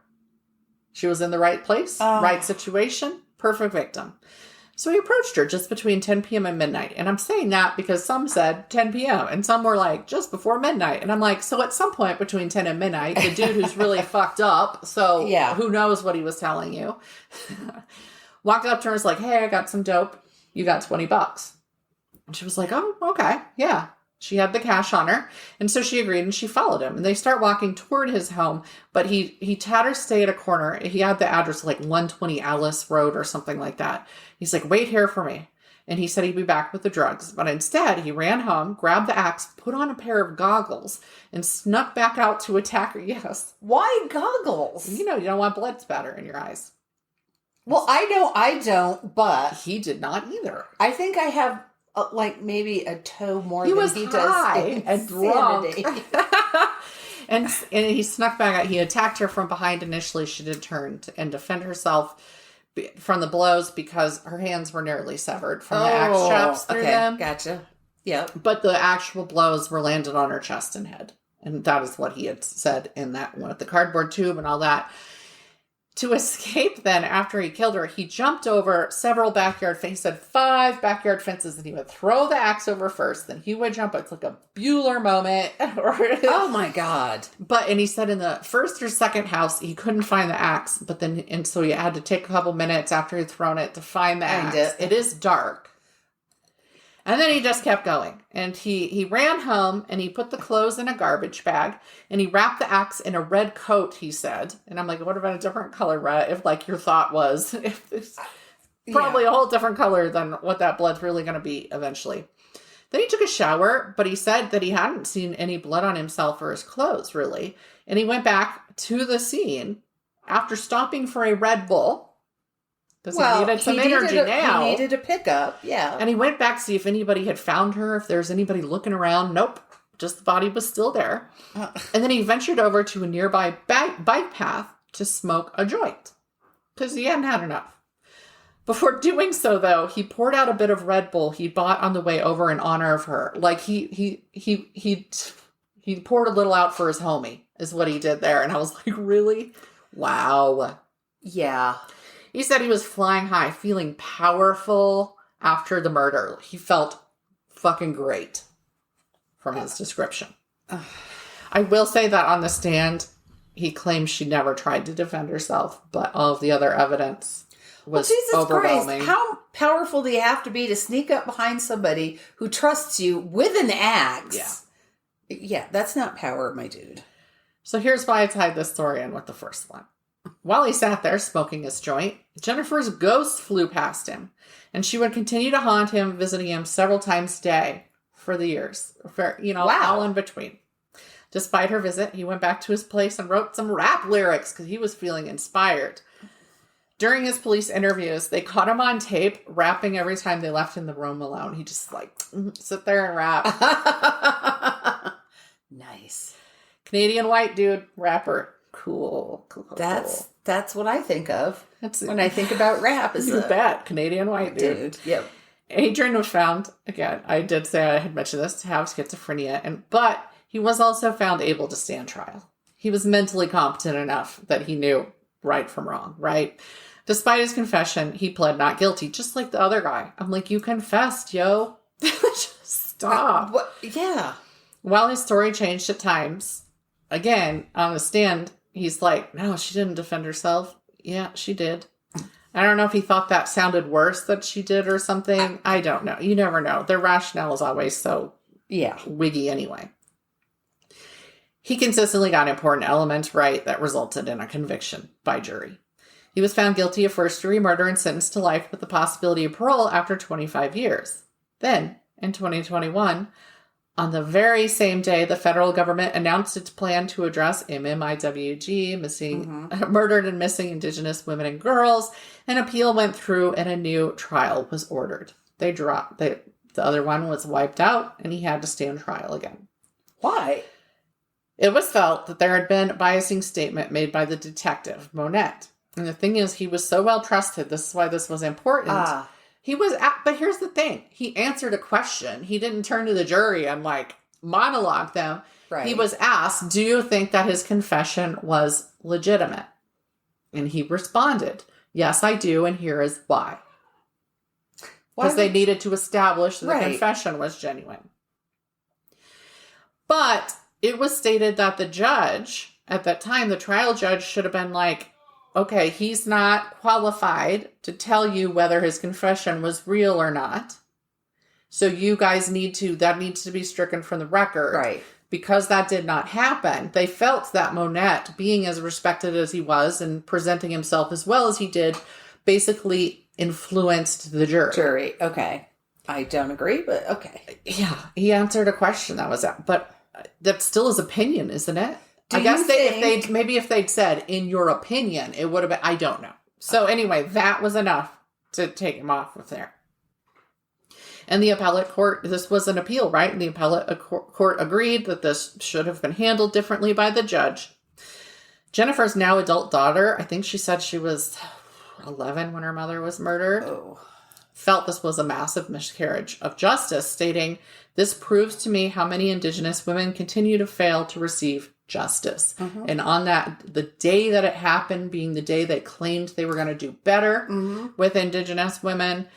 She was in the right place, right situation, perfect victim." So he approached her just between 10 p.m. and midnight. And I'm saying that because some said 10 p.m. and some were like, just before midnight. And I'm like, so at some point between 10 and midnight, the dude who's really fucked up, so who knows what he was telling you, walked up to her and was like, "Hey, I got some dope. You got $20. And she was like, "Oh, okay. Yeah." She had the cash on her. And so she agreed and she followed him. And they start walking toward his home. But he had her stay at a corner. He had the address like 120 Alice Road or something like that. He's like, "Wait here for me." And he said he'd be back with the drugs. But instead, he ran home, grabbed the axe, put on a pair of goggles, and snuck back out to attack her. Yes. Why goggles? You know, you don't want blood spatter in your eyes. Well, I know I don't, but he did not either. I think I have like maybe a toe more he than was he high does. And drunk. and he snuck back out. He attacked her from behind initially. She did turn and defend herself from the blows because her hands were nearly severed from the axe traps through them. Gotcha. Yep. But the actual blows were landed on her chest and head. And that is what he had said in that one with the cardboard tube and all that. To escape then, after he killed her, he jumped over several backyard fences. He said 5 backyard fences, and he would throw the axe over first. Then he would jump. It's like a Bueller moment. Oh, my God. And he said in the first or second house, he couldn't find the axe. And so he had to take a couple minutes after he'd thrown it to find the axe. It is dark. And then he just kept going. And he ran home and he put the clothes in a garbage bag and he wrapped the axe in a red coat, he said. And I'm like, what about a different color red? If like your thought was, if it's probably a whole different color than what that blood's really going to be eventually. Then he took a shower, but he said that he hadn't seen any blood on himself or his clothes really. And he went back to the scene after stopping for a Red Bull. Because he needed some energy now. He needed a pickup, yeah. And he went back to see if anybody had found her, if there's anybody looking around. Nope. Just the body was still there. And then he ventured over to a nearby bike path to smoke a joint. Because he hadn't had enough. Before doing so, though, he poured out a bit of Red Bull he bought on the way over in honor of her. Like, he poured a little out for his homie, is what he did there. And I was like, really? Wow. Yeah. He said he was flying high, feeling powerful after the murder. He felt fucking great from his description. I will say that on the stand, he claims she never tried to defend herself, but all of the other evidence was overwhelming. Christ, how powerful do you have to be to sneak up behind somebody who trusts you with an axe? Yeah. Yeah, that's not power, my dude. So here's why I tied this story in with the first one. While he sat there smoking his joint, Jennifer's ghost flew past him, and she would continue to haunt him, visiting him several times a day for the years, all in between. Despite her visit, he went back to his place and wrote some rap lyrics because he was feeling inspired. During his police interviews, they caught him on tape rapping every time they left in the room alone. He just sit there and rap. Nice. Canadian white dude, rapper. Cool. That's what I think of when I think about rap. You bet. Canadian white dude. Yep. Adrian was found, again, I did say I had mentioned this, to have schizophrenia, but he was also found able to stand trial. He was mentally competent enough that he knew right from wrong, right? Despite his confession, he pled not guilty, just like the other guy. I'm like, you confessed, yo. Just stop. Yeah. While his story changed at times, again, on the stand, he's like, no, she didn't defend herself. Yeah, she did. I don't know if he thought that sounded worse that she did or something. I don't know. You never know. Their rationale is always so wiggy anyway. He consistently got important elements right that resulted in a conviction by jury. He was found guilty of first-degree murder and sentenced to life with the possibility of parole after 25 years. Then, in 2021, on the very same day, the federal government announced its plan to address MMIWG, murdered and missing Indigenous women and girls. An appeal went through and a new trial was ordered. The other one was wiped out and he had to stand trial again. Why? It was felt that there had been a biasing statement made by the detective, Monette. And the thing is, he was so well trusted. This is why this was important. But here's the thing. He answered a question. He didn't turn to the jury and like monologue them. Right. He was asked, do you think that his confession was legitimate? And he responded, yes, I do. And here is why. Because they needed to establish that the confession was genuine. But it was stated that the judge, at that time, the trial judge should have been like, okay, he's not qualified to tell you whether his confession was real or not. So you guys that needs to be stricken from the record. Right. Because that did not happen, they felt that Monette, being as respected as he was and presenting himself as well as he did, basically influenced the jury. Okay. I don't agree, but okay. Yeah. He answered a question that was that. But that still is opinion, isn't it? I guess if they'd said, in your opinion, it would have been, I don't know. So anyway, that was enough to take him off of there. And the appellate court, this was an appeal, right? And the appellate court agreed that this should have been handled differently by the judge. Jennifer's now adult daughter, I think she said she was 11 when her mother was murdered, felt this was a massive miscarriage of justice, stating, this proves to me how many Indigenous women continue to fail to receive justice. And on the day that it happened being the day they claimed they were going to do better with Indigenous women.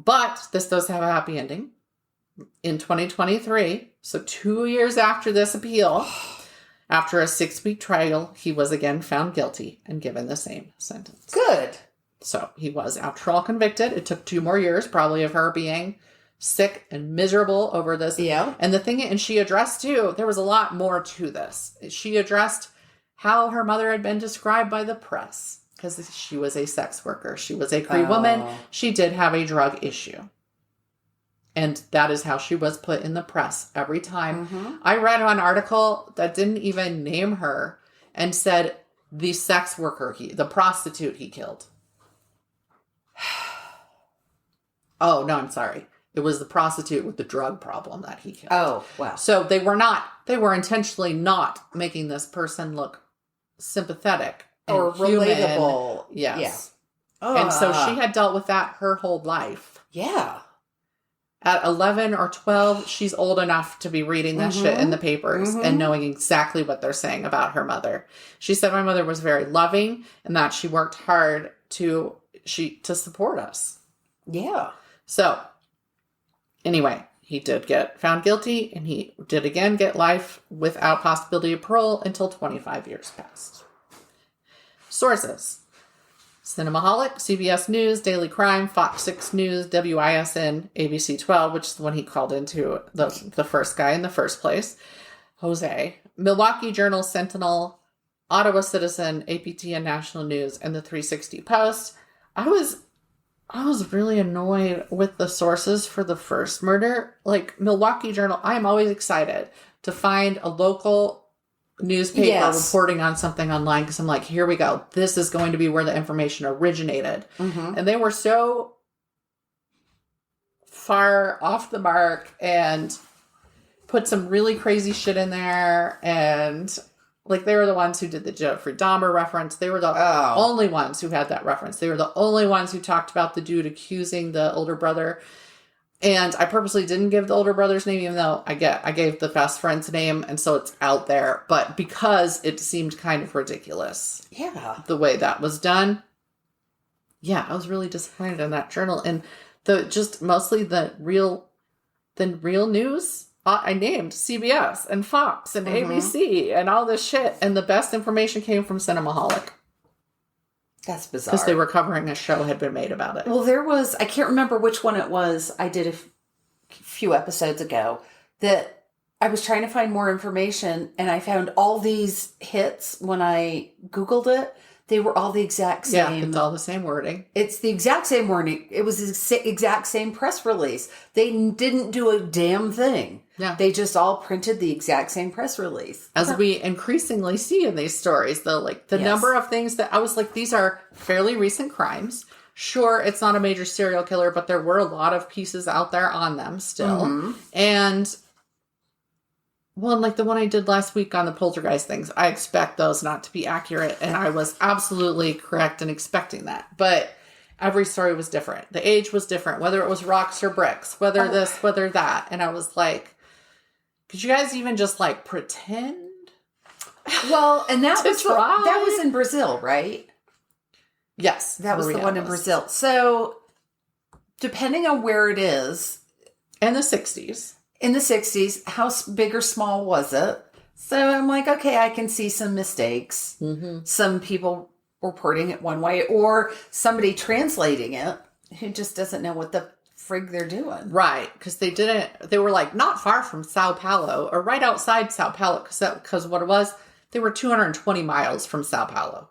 But this does have a happy ending. In 2023, so 2 years after this appeal, after a 6-week trial, he was again found guilty and given the same sentence. Good. So he was, after all, convicted. It took 2 more years, probably, of her being sick and miserable over this. Yeah. And and she addressed, too, there was a lot more to this. She addressed how her mother had been described by the press, because she was a sex worker. She was a Cree woman. She did have a drug issue. And that is how she was put in the press every time. I read an article that didn't even name her and said the sex worker, the prostitute he killed. Oh, no, I'm sorry. It was the prostitute with the drug problem that he killed. Oh, wow. So they were intentionally not making this person look sympathetic or human. Relatable. Yes. Yeah. And so she had dealt with that her whole life. Yeah. At 11 or 12, she's old enough to be reading this shit in the papers and knowing exactly what they're saying about her mother. She said my mother was very loving and that she worked hard to support us. Yeah. So, anyway, he did get found guilty and he did again get life without possibility of parole until 25 years passed. Sources: Cinemaholic, CBS News, Daily Crime, Fox 6 News, WISN, ABC 12, which is the one he called into the first guy in the first place, Jose, Milwaukee Journal Sentinel, Ottawa Citizen, APTN National News, and the 360 Post. I was really annoyed with the sources for the first murder. Like Milwaukee Journal, I'm always excited to find a local newspaper reporting on something online because I'm like, here we go. This is going to be where the information originated. And they were so far off the mark and put some really crazy shit in there. And like, they were the ones who did the Jeffrey Dahmer reference. They were the only ones who had that reference. They were the only ones who talked about the dude accusing the older brother. And I purposely didn't give the older brother's name, even though I gave the best friend's name, and so it's out there. But because it seemed kind of ridiculous, the way that was done, I was really disappointed in that journal. And mostly the real news, I named CBS and Fox and ABC and all this shit, and the best information came from Cinemaholic. That's bizarre. Because they were covering a show had been made about it. Well, I can't remember which one it was. I did a few episodes ago that I was trying to find more information and I found all these hits when I Googled it. They were all the exact same. Yeah, it's all the same wording. It's the exact same wording. It was the exact same press release. They didn't do a damn thing. Yeah. They just all printed the exact same press release. As we increasingly see in these stories, though, like the number of things that I was like, these are fairly recent crimes. Sure, it's not a major serial killer, but there were a lot of pieces out there on them still. And Well, and like the one I did last week on the poltergeist things, I expect those not to be accurate. And I was absolutely correct in expecting that. But every story was different. The age was different, whether it was rocks or bricks, whether this, whether that. And I was like, could you guys even just like pretend? Well, and that To was try? that was in Brazil, right? Yes. That was the Maria one in was. Brazil. So, depending on where it is, In the 60s. in the 60s, how big or small was it? So I'm like, okay, I can see some mistakes. Mm-hmm. Some people reporting it one way or somebody translating it who just doesn't know what the frig they're doing. Right. Because they were like not far from Sao Paulo or right outside Sao Paulo. Because what it was, they were 220 miles from Sao Paulo.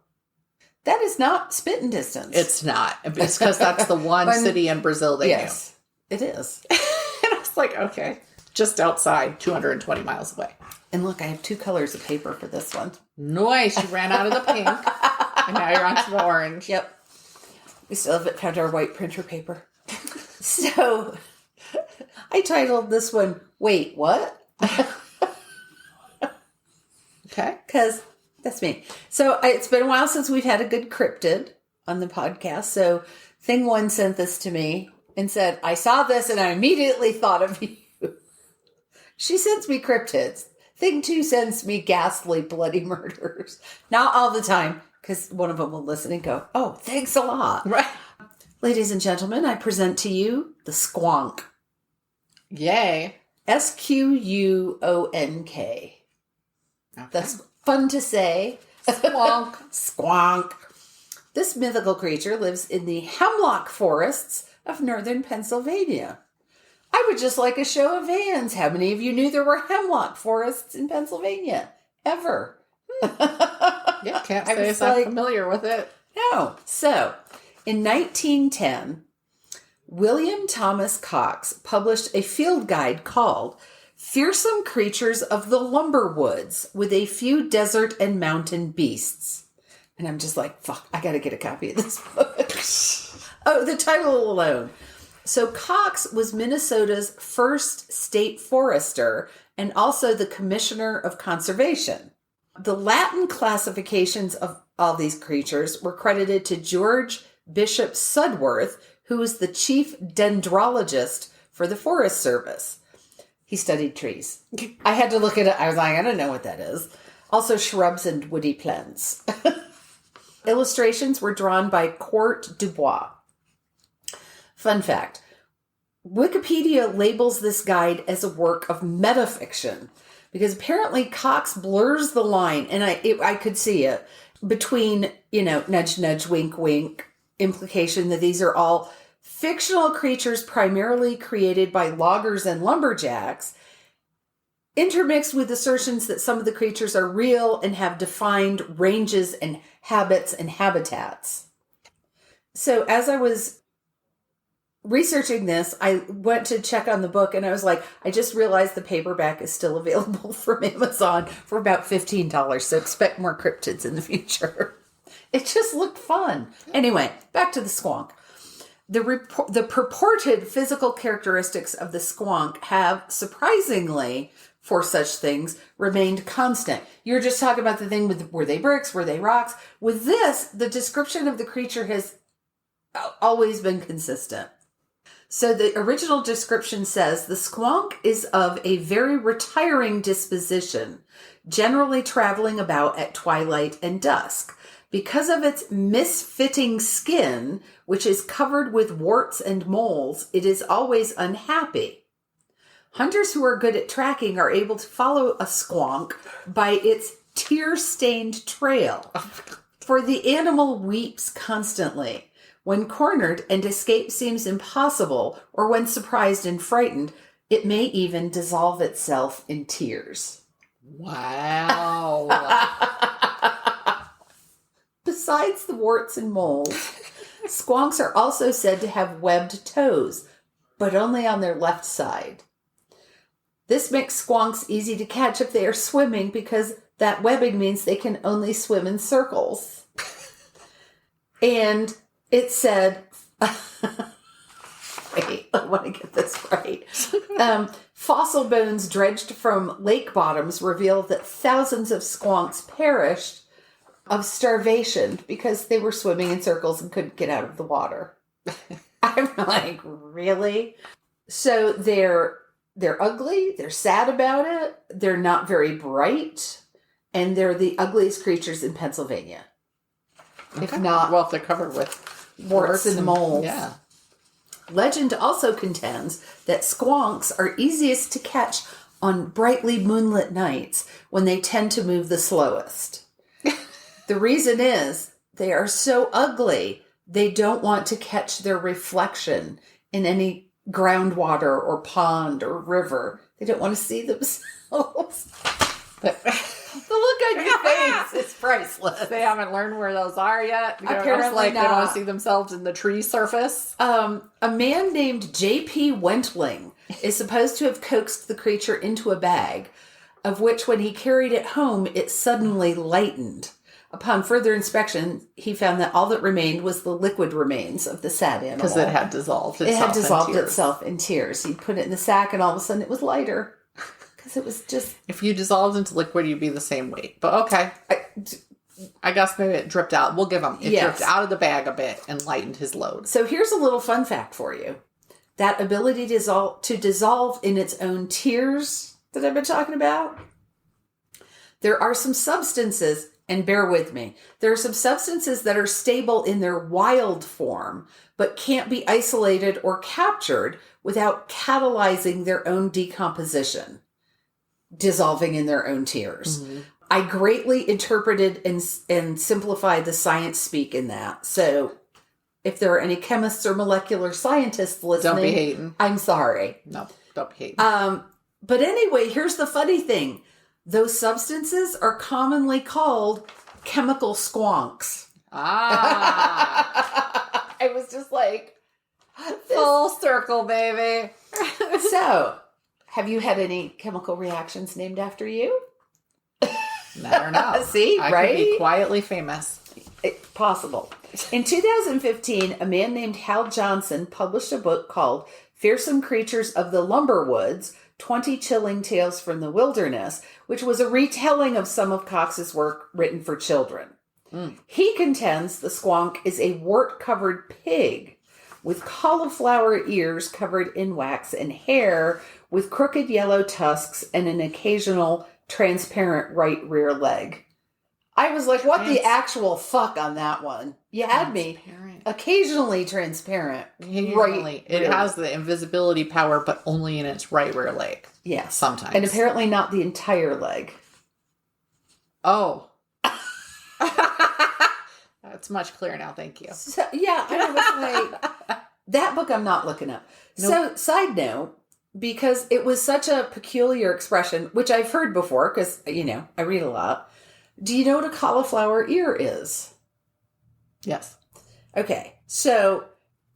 That is not spitting distance. It's not. It's because that's the one city in Brazil they yes, it is. knew. And I was like, okay. Just outside, 220 miles away. And look, I have 2 colors of paper for this one. Nice. You ran out of the pink. And now you're onto the orange. Yep. We still haven't found our white printer paper. So I titled this one, Wait, What? Okay. Because that's me. So it's been a while since we've had a good cryptid on the podcast. So Thing 1 sent this to me and said, I saw this and I immediately thought of you. She sends me cryptids. Thing 2 sends me ghastly, bloody murders. Not all the time, because one of them will listen and go, oh, thanks a lot. Right. Ladies and gentlemen, I present to you the squonk. Yay. Squonk. Okay. That's fun to say. Squonk. Squonk. This mythical creature lives in the hemlock forests of northern Pennsylvania. I would just like a show of hands. How many of you knew there were hemlock forests in Pennsylvania? Ever? Yeah, can't say I'm familiar with it. No. So, in 1910, William Thomas Cox published a field guide called Fearsome Creatures of the Lumber Woods with a Few Desert and Mountain Beasts. And I'm just like, fuck, I got to get a copy of this book. Oh, the title alone. So Cox was Minnesota's first state forester and also the commissioner of conservation. The Latin classifications of all these creatures were credited to George Bishop Sudworth, who was the chief dendrologist for the Forest Service. He studied trees. I had to look at it. I was like, I don't know what that is. Also shrubs and woody plants. Illustrations were drawn by Court Dubois. Fun fact, Wikipedia labels this guide as a work of metafiction because apparently Cox blurs the line, and I could see it, between, nudge, nudge, wink, wink, implication that these are all fictional creatures primarily created by loggers and lumberjacks, intermixed with assertions that some of the creatures are real and have defined ranges and habits and habitats. So as I was researching this, I went to check on the book and I was like, I just realized the paperback is still available from Amazon for about $15. So expect more cryptids in the future. It just looked fun. Anyway, back to the squonk. The purported physical characteristics of the squonk have, surprisingly, for such things, remained constant. You're just talking about the thing with, were they bricks, were they rocks? With this, the description of the creature has always been consistent. So the original description says, the squonk is of a very retiring disposition, generally traveling about at twilight and dusk. Because of its misfitting skin, which is covered with warts and moles, it is always unhappy. Hunters who are good at tracking are able to follow a squonk by its tear-stained trail, for the animal weeps constantly. When cornered and escape seems impossible, or when surprised and frightened, it may even dissolve itself in tears. Wow. Besides the warts and moles, squonks are also said to have webbed toes, but only on their left side. This makes squonks easy to catch if they are swimming because that webbing means they can only swim in circles. And it said, wait, I want to get this right. Fossil bones dredged from lake bottoms reveal that thousands of squonks perished of starvation because they were swimming in circles and couldn't get out of the water. I'm like, really? So they're ugly, they're sad about it, they're not very bright, and they're the ugliest creatures in Pennsylvania. Okay. If not, well, if they're covered with warts and moles. Yeah. Legend also contends that squonks are easiest to catch on brightly moonlit nights when they tend to move the slowest. The reason is they are so ugly, they don't want to catch their reflection in any groundwater or pond or river. They don't want to see themselves. The look on your face is priceless. They haven't learned where those are yet. Apparently they don't want to see themselves in the tree surface. A man named J.P. Wentling is supposed to have coaxed the creature into a bag, of which when he carried it home, it suddenly lightened. Upon further inspection, he found that all that remained was the liquid remains of the sad animal. Because it had dissolved itself. It had dissolved itself in tears. He put it in the sack, and all of a sudden it was lighter. Because it was just... If you dissolved into liquid, you'd be the same weight. But okay. I guess maybe it dripped out. We'll give him. It dripped out of the bag a bit and lightened his load. So here's a little fun fact for you. That ability to dissolve in its own tears that I've been talking about. There are some substances, and bear with me, there are some substances that are stable in their wild form, but can't be isolated or captured without catalyzing their own decomposition, dissolving in their own tears. Mm-hmm. I greatly interpreted and simplified the science speak in that. So if there are any chemists or molecular scientists listening, don't be hating. I'm sorry. No, don't be hating. But anyway, here's the funny thing. Those substances are commonly called chemical squonks. Ah. I was just like... Full circle, baby. So, have you had any chemical reactions named after you? Never know. See, I right? could be quietly famous. Possible. In 2015, a man named Hal Johnson published a book called Fearsome Creatures of the Lumberwoods, 20 Chilling Tales from the Wilderness, which was a retelling of some of Cox's work written for children. He contends the squonk is a wart-covered pig with cauliflower ears covered in wax and hair with crooked yellow tusks and an occasional transparent right rear leg. I was like, what the actual fuck on that one? You had me. Occasionally transparent. Right. It has the invisibility power, but only in its right rear leg. Yes. Sometimes. And apparently not the entire leg. Oh. That's much clearer now. Thank you. So, yeah. I was like, that book I'm not looking up. Nope. So, side note, because it was such a peculiar expression, which I've heard before, because, I read a lot. Do you know what a cauliflower ear is? Yes. Okay. So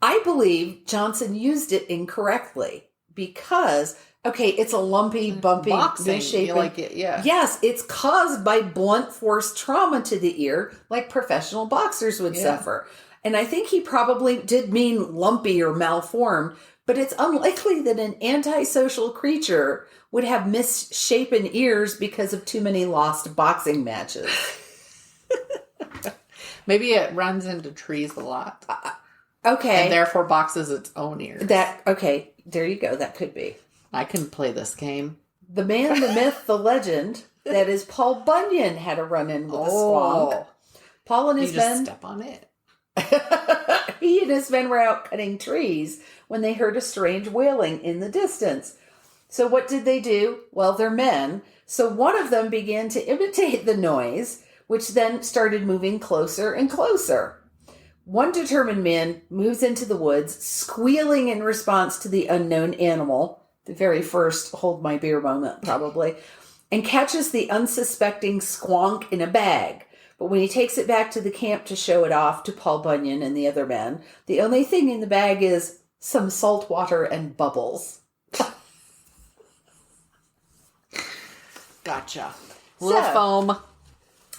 I believe Johnson used it incorrectly because, it's a lumpy, bumpy, misshapen. Like it, yeah. Yes, it's caused by blunt force trauma to the ear, like professional boxers would suffer. And I think he probably did mean lumpy or malformed, but it's unlikely that an antisocial creature would have misshapen ears because of too many lost boxing matches. Maybe it runs into trees a lot. Okay. And therefore boxes its own ears. There you go. That could be. I can play this game. The man, the myth, the legend, that is Paul Bunyan had a run-in with a squonk. Paul and his men... step on it. He and his men were out cutting trees when they heard a strange wailing in the distance. So what did they do? Well, they're men. So one of them began to imitate the noise, which then started moving closer and closer. One determined man moves into the woods, squealing in response to the unknown animal, the very first hold my beer moment probably, and catches the unsuspecting squonk in a bag. But when he takes it back to the camp to show it off to Paul Bunyan and the other men, the only thing in the bag is some salt water and bubbles. Gotcha. Little foam.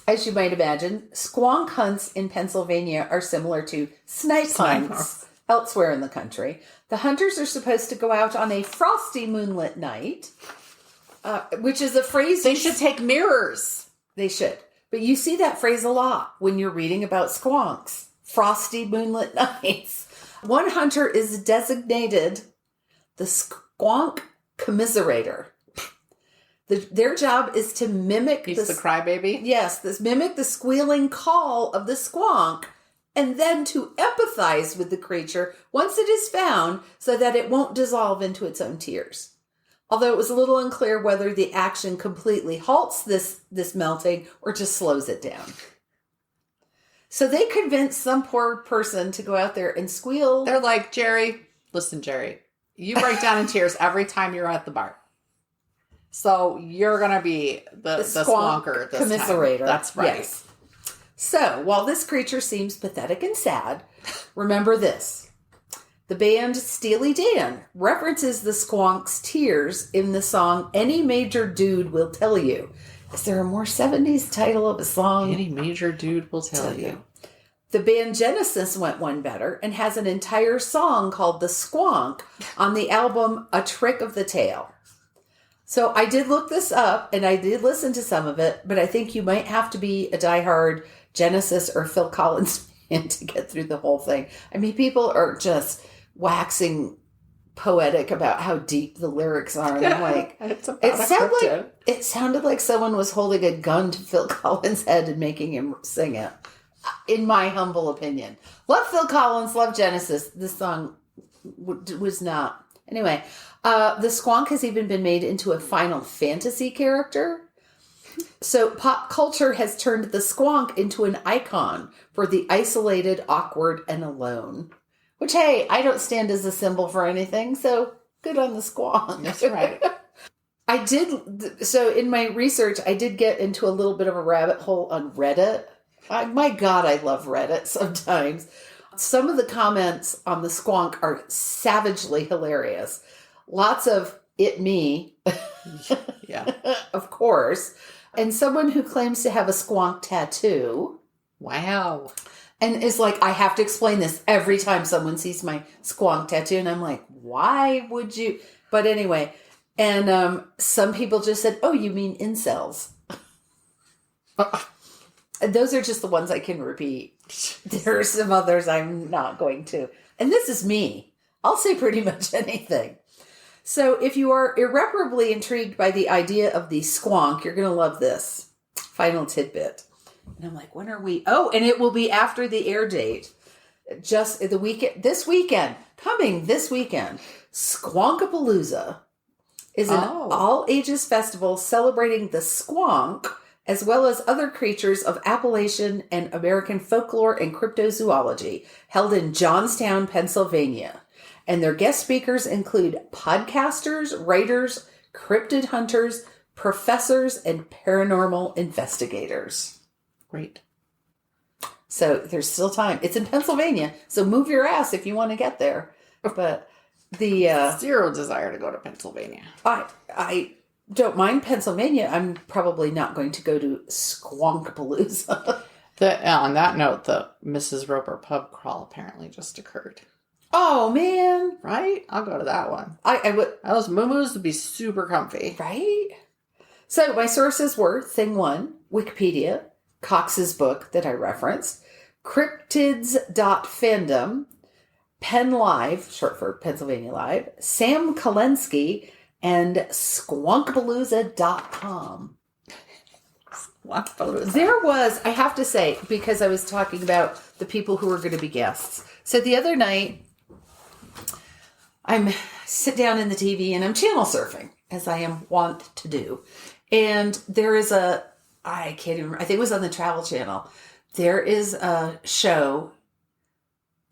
As you might imagine, squonk hunts in Pennsylvania are similar to snipe hunts elsewhere in the country, the hunters are supposed to go out on a frosty moonlit night, which is a phrase... They should take mirrors. They should. But you see that phrase a lot when you're reading about squonks. Frosty moonlit nights. One hunter is designated the squonk commiserator. Their job is to mimic... He's the crybaby? Yes, mimic the squealing call of the squonk, and then to empathize with the creature once it is found so that it won't dissolve into its own tears. Although it was a little unclear whether the action completely halts this melting or just slows it down. So they convinced some poor person to go out there and squeal. They're like, Jerry, listen, Jerry, you break down in tears every time you're at the bar. So you're going to be the squonker this commiserator. Time. That's right. Yes. So while this creature seems pathetic and sad, remember this. The band Steely Dan references the squonk's tears in the song Any Major Dude Will Tell You. Is there a more 70s title of a song? Any Major Dude Will Tell You. The band Genesis went one better and has an entire song called The Squonk on the album A Trick of the Tail. So I did look this up and I did listen to some of it, but I think you might have to be a diehard Genesis or Phil Collins fan to get through the whole thing. I mean, people are just waxing poetic about how deep the lyrics are. And I'm like, it sounded like someone was holding a gun to Phil Collins' head and making him sing it, in my humble opinion. Love Phil Collins, love Genesis. This song was not. Anyway, the squonk has even been made into a Final Fantasy character. So pop culture has turned the squonk into an icon for the isolated, awkward, and alone. Which, hey, I don't stand as a symbol for anything, so good on the squonk. That's right. So in my research, I did get into a little bit of a rabbit hole on Reddit. My God, I love Reddit sometimes. Some of the comments on the squonk are savagely hilarious. Lots of it me. Yeah. Of course. And someone who claims to have a squonk tattoo. Wow. And is like, I have to explain this every time someone sees my squonk tattoo. And I'm like, why would you? But anyway. And some people just said, oh, you mean incels. Those are just the ones I can repeat. There are some others I'm not going to. And this is me. I'll say pretty much anything. So if you are irreparably intrigued by the idea of the squonk, you're going to love this final tidbit. And I'm like, when are we? Oh, and it will be after the air date. Just the weekend, coming this weekend, Squonkapalooza is an all-ages festival celebrating the squonk, as well as other creatures of Appalachian and American folklore and cryptozoology, held in Johnstown, Pennsylvania. And their guest speakers include podcasters, writers, cryptid hunters, professors, and paranormal investigators. Great. So there's still time. It's in Pennsylvania, so move your ass if you want to get there. But the... Zero desire to go to Pennsylvania. I don't mind Pennsylvania. I'm probably not going to go to Squonkapalooza. On that note, the Mrs. Roper pub crawl apparently just occurred. Oh, man. Right? I'll go to that one. I would... Those moo-moos would be super comfy. Right? So my sources were Thing 1, Wikipedia, Cox's book that I referenced, cryptids.fandom, Penn Live, short for Pennsylvania Live, Sam Kalensky, and squonkapalooza.com. There was, I have to say, because I was talking about the people who were going to be guests. So the other night, I'm sit down in the TV and I'm channel surfing, as I am wont to do. And there is I can't even remember, I think it was on the Travel Channel. There is a show,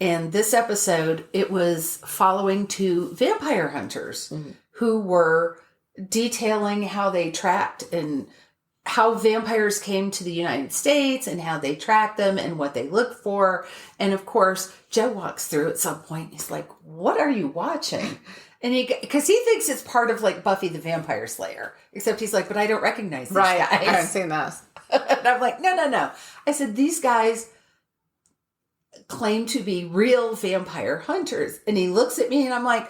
and this episode, it was following two vampire hunters who were detailing how they tracked and how vampires came to the United States and how they tracked them and what they looked for. And of course, Joe walks through at some point. He's like, what are you watching? And because he thinks it's part of like Buffy the Vampire Slayer, except he's like, but I don't recognize these guys. I haven't seen this. And I'm like, no. I said, these guys claim to be real vampire hunters. And he looks at me and I'm like,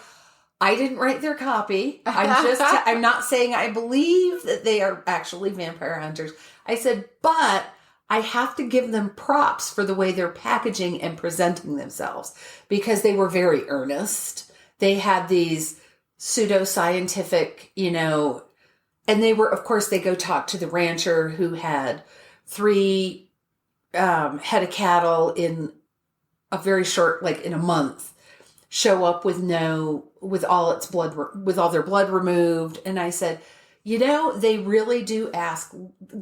I didn't write their copy. I'm not saying I believe that they are actually vampire hunters. I said, but I have to give them props for the way they're packaging and presenting themselves because they were very earnest. They had these pseudoscientific, and they were, of course, they go talk to the rancher who had 3 head of cattle in a very short, like in a month, show up with all their blood removed. And I said, they really do ask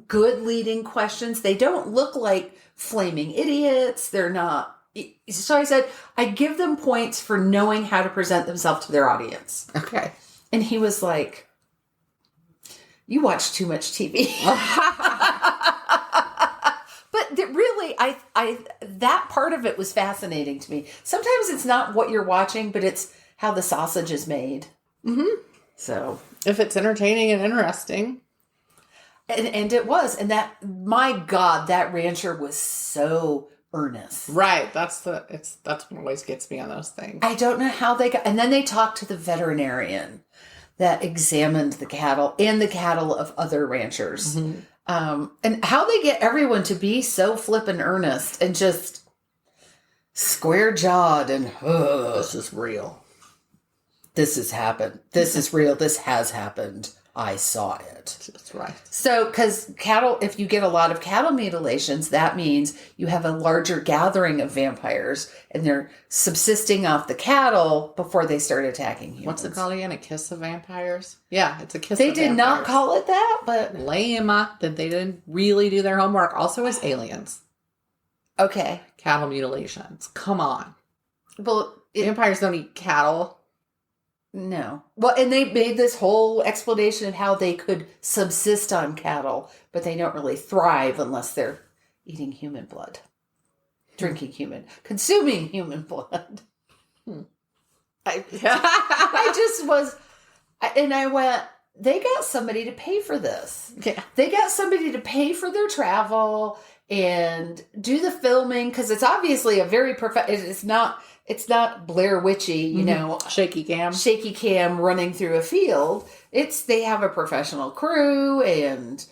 good leading questions. They don't look like flaming idiots. They're not. So I said, I give them points for knowing how to present themselves to their audience. Okay. And he was like, you watch too much TV. But really, that part of it was fascinating to me. Sometimes it's not what you're watching, but it's how the sausage is made. Mm-hmm. So if it's entertaining and interesting. And it was. And my God, that rancher was so earnest. Right. That's what always gets me on those things. I don't know how they got, and then they talked to the veterinarian that examined the cattle and the cattle of other ranchers. Mm-hmm. And how they get everyone to be so flippin' earnest and just square jawed and, this is real. This has happened. This is real. This has happened. I saw it. That's right. So, because cattle, if you get a lot of cattle mutilations, that means you have a larger gathering of vampires and they're subsisting off the cattle before they start attacking humans. What's it called again? A kiss of vampires? Yeah, it's a kiss They of did vampires. not call it that, but... Lame that they didn't really do their homework. Also as aliens. Okay. Cattle mutilations. Come on. Well, Vampires don't eat cattle. No. Well, and they made this whole explanation of how they could subsist on cattle, but they don't really thrive unless they're eating human blood, drinking consuming human blood. I just was, and I went, they got somebody to pay for this. Yeah. They got somebody to pay for their travel and do the filming because it's obviously a very it's not Blair Witchy, shaky cam running through a field. They have a professional crew and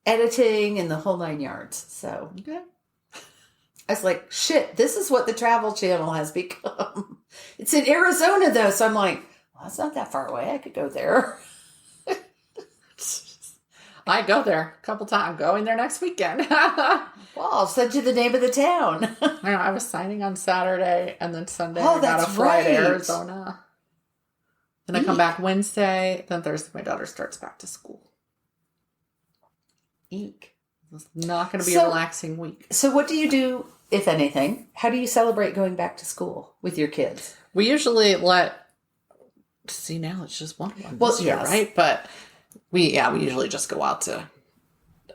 editing and the whole 9 yards. So okay. I was like, shit, this is what the Travel Channel has become. It's in Arizona though, so I'm like, well, that's not that far away. I could go there. I go there a couple times. Going there next weekend. Well, I'll send you the name of the town. I was signing on Saturday, and then Sunday Oh, I got a that's flight to right. Arizona. Then I come back Wednesday. Then Thursday my daughter starts back to school. Eek. It's not going to be a relaxing week. So what do you do, if anything? How do you celebrate going back to school with your kids? We usually see now it's just one this year, yes. right? But we usually just go out to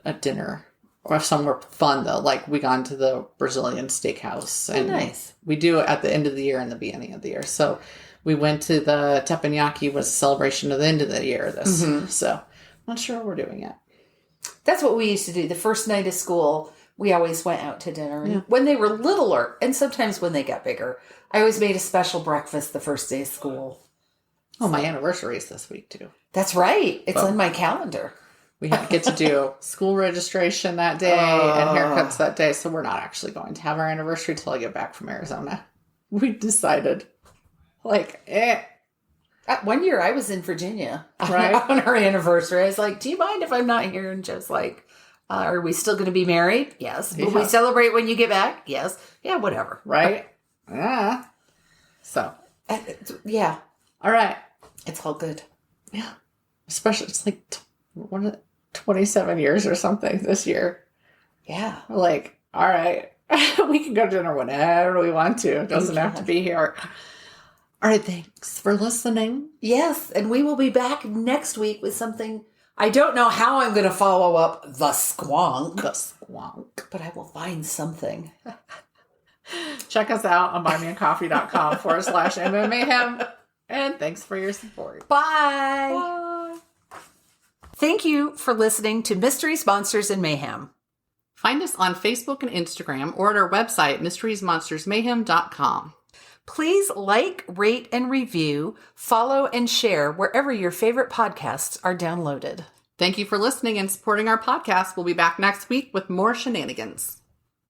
a dinner or somewhere fun though. Like we gone to the Brazilian steakhouse. And nice. We do it at the end of the year and the beginning of the year. So we went to the teppanyaki was a celebration of the end of the year this. Mm-hmm. So I'm not sure what we're doing yet. That's what we used to do. The first night of school, we always went out to dinner. And when they were littler, and sometimes when they got bigger, I always made a special breakfast the first day of school. Oh, my anniversary is this week too. That's right. It's on my calendar. We get to do school registration that day and haircuts that day. So we're not actually going to have our anniversary till I get back from Arizona. We decided, One year I was in Virginia right? on our anniversary. I was like, do you mind if I'm not here? And Joe's like, are we still going to be married? Yes. Will we celebrate when you get back? Yes. Yeah, whatever. Right? Yeah. So. Yeah. All right. It's all good. Yeah. Especially, it's 27 years or something this year. Yeah. All right. We can go to dinner whenever we want to. It doesn't have to be here. All right. Thanks for listening. Yes. And we will be back next week with something. I don't know how I'm going to follow up the squonk. But I will find something. Check us out on buymeacoffee.com/MMAmayhem. And thanks for your support. Bye. Bye. Thank you for listening to Mysteries, Monsters, and Mayhem. Find us on Facebook and Instagram or at our website, mysteriesmonstersmayhem.com. Please like, rate, and review, follow, and share wherever your favorite podcasts are downloaded. Thank you for listening and supporting our podcast. We'll be back next week with more shenanigans.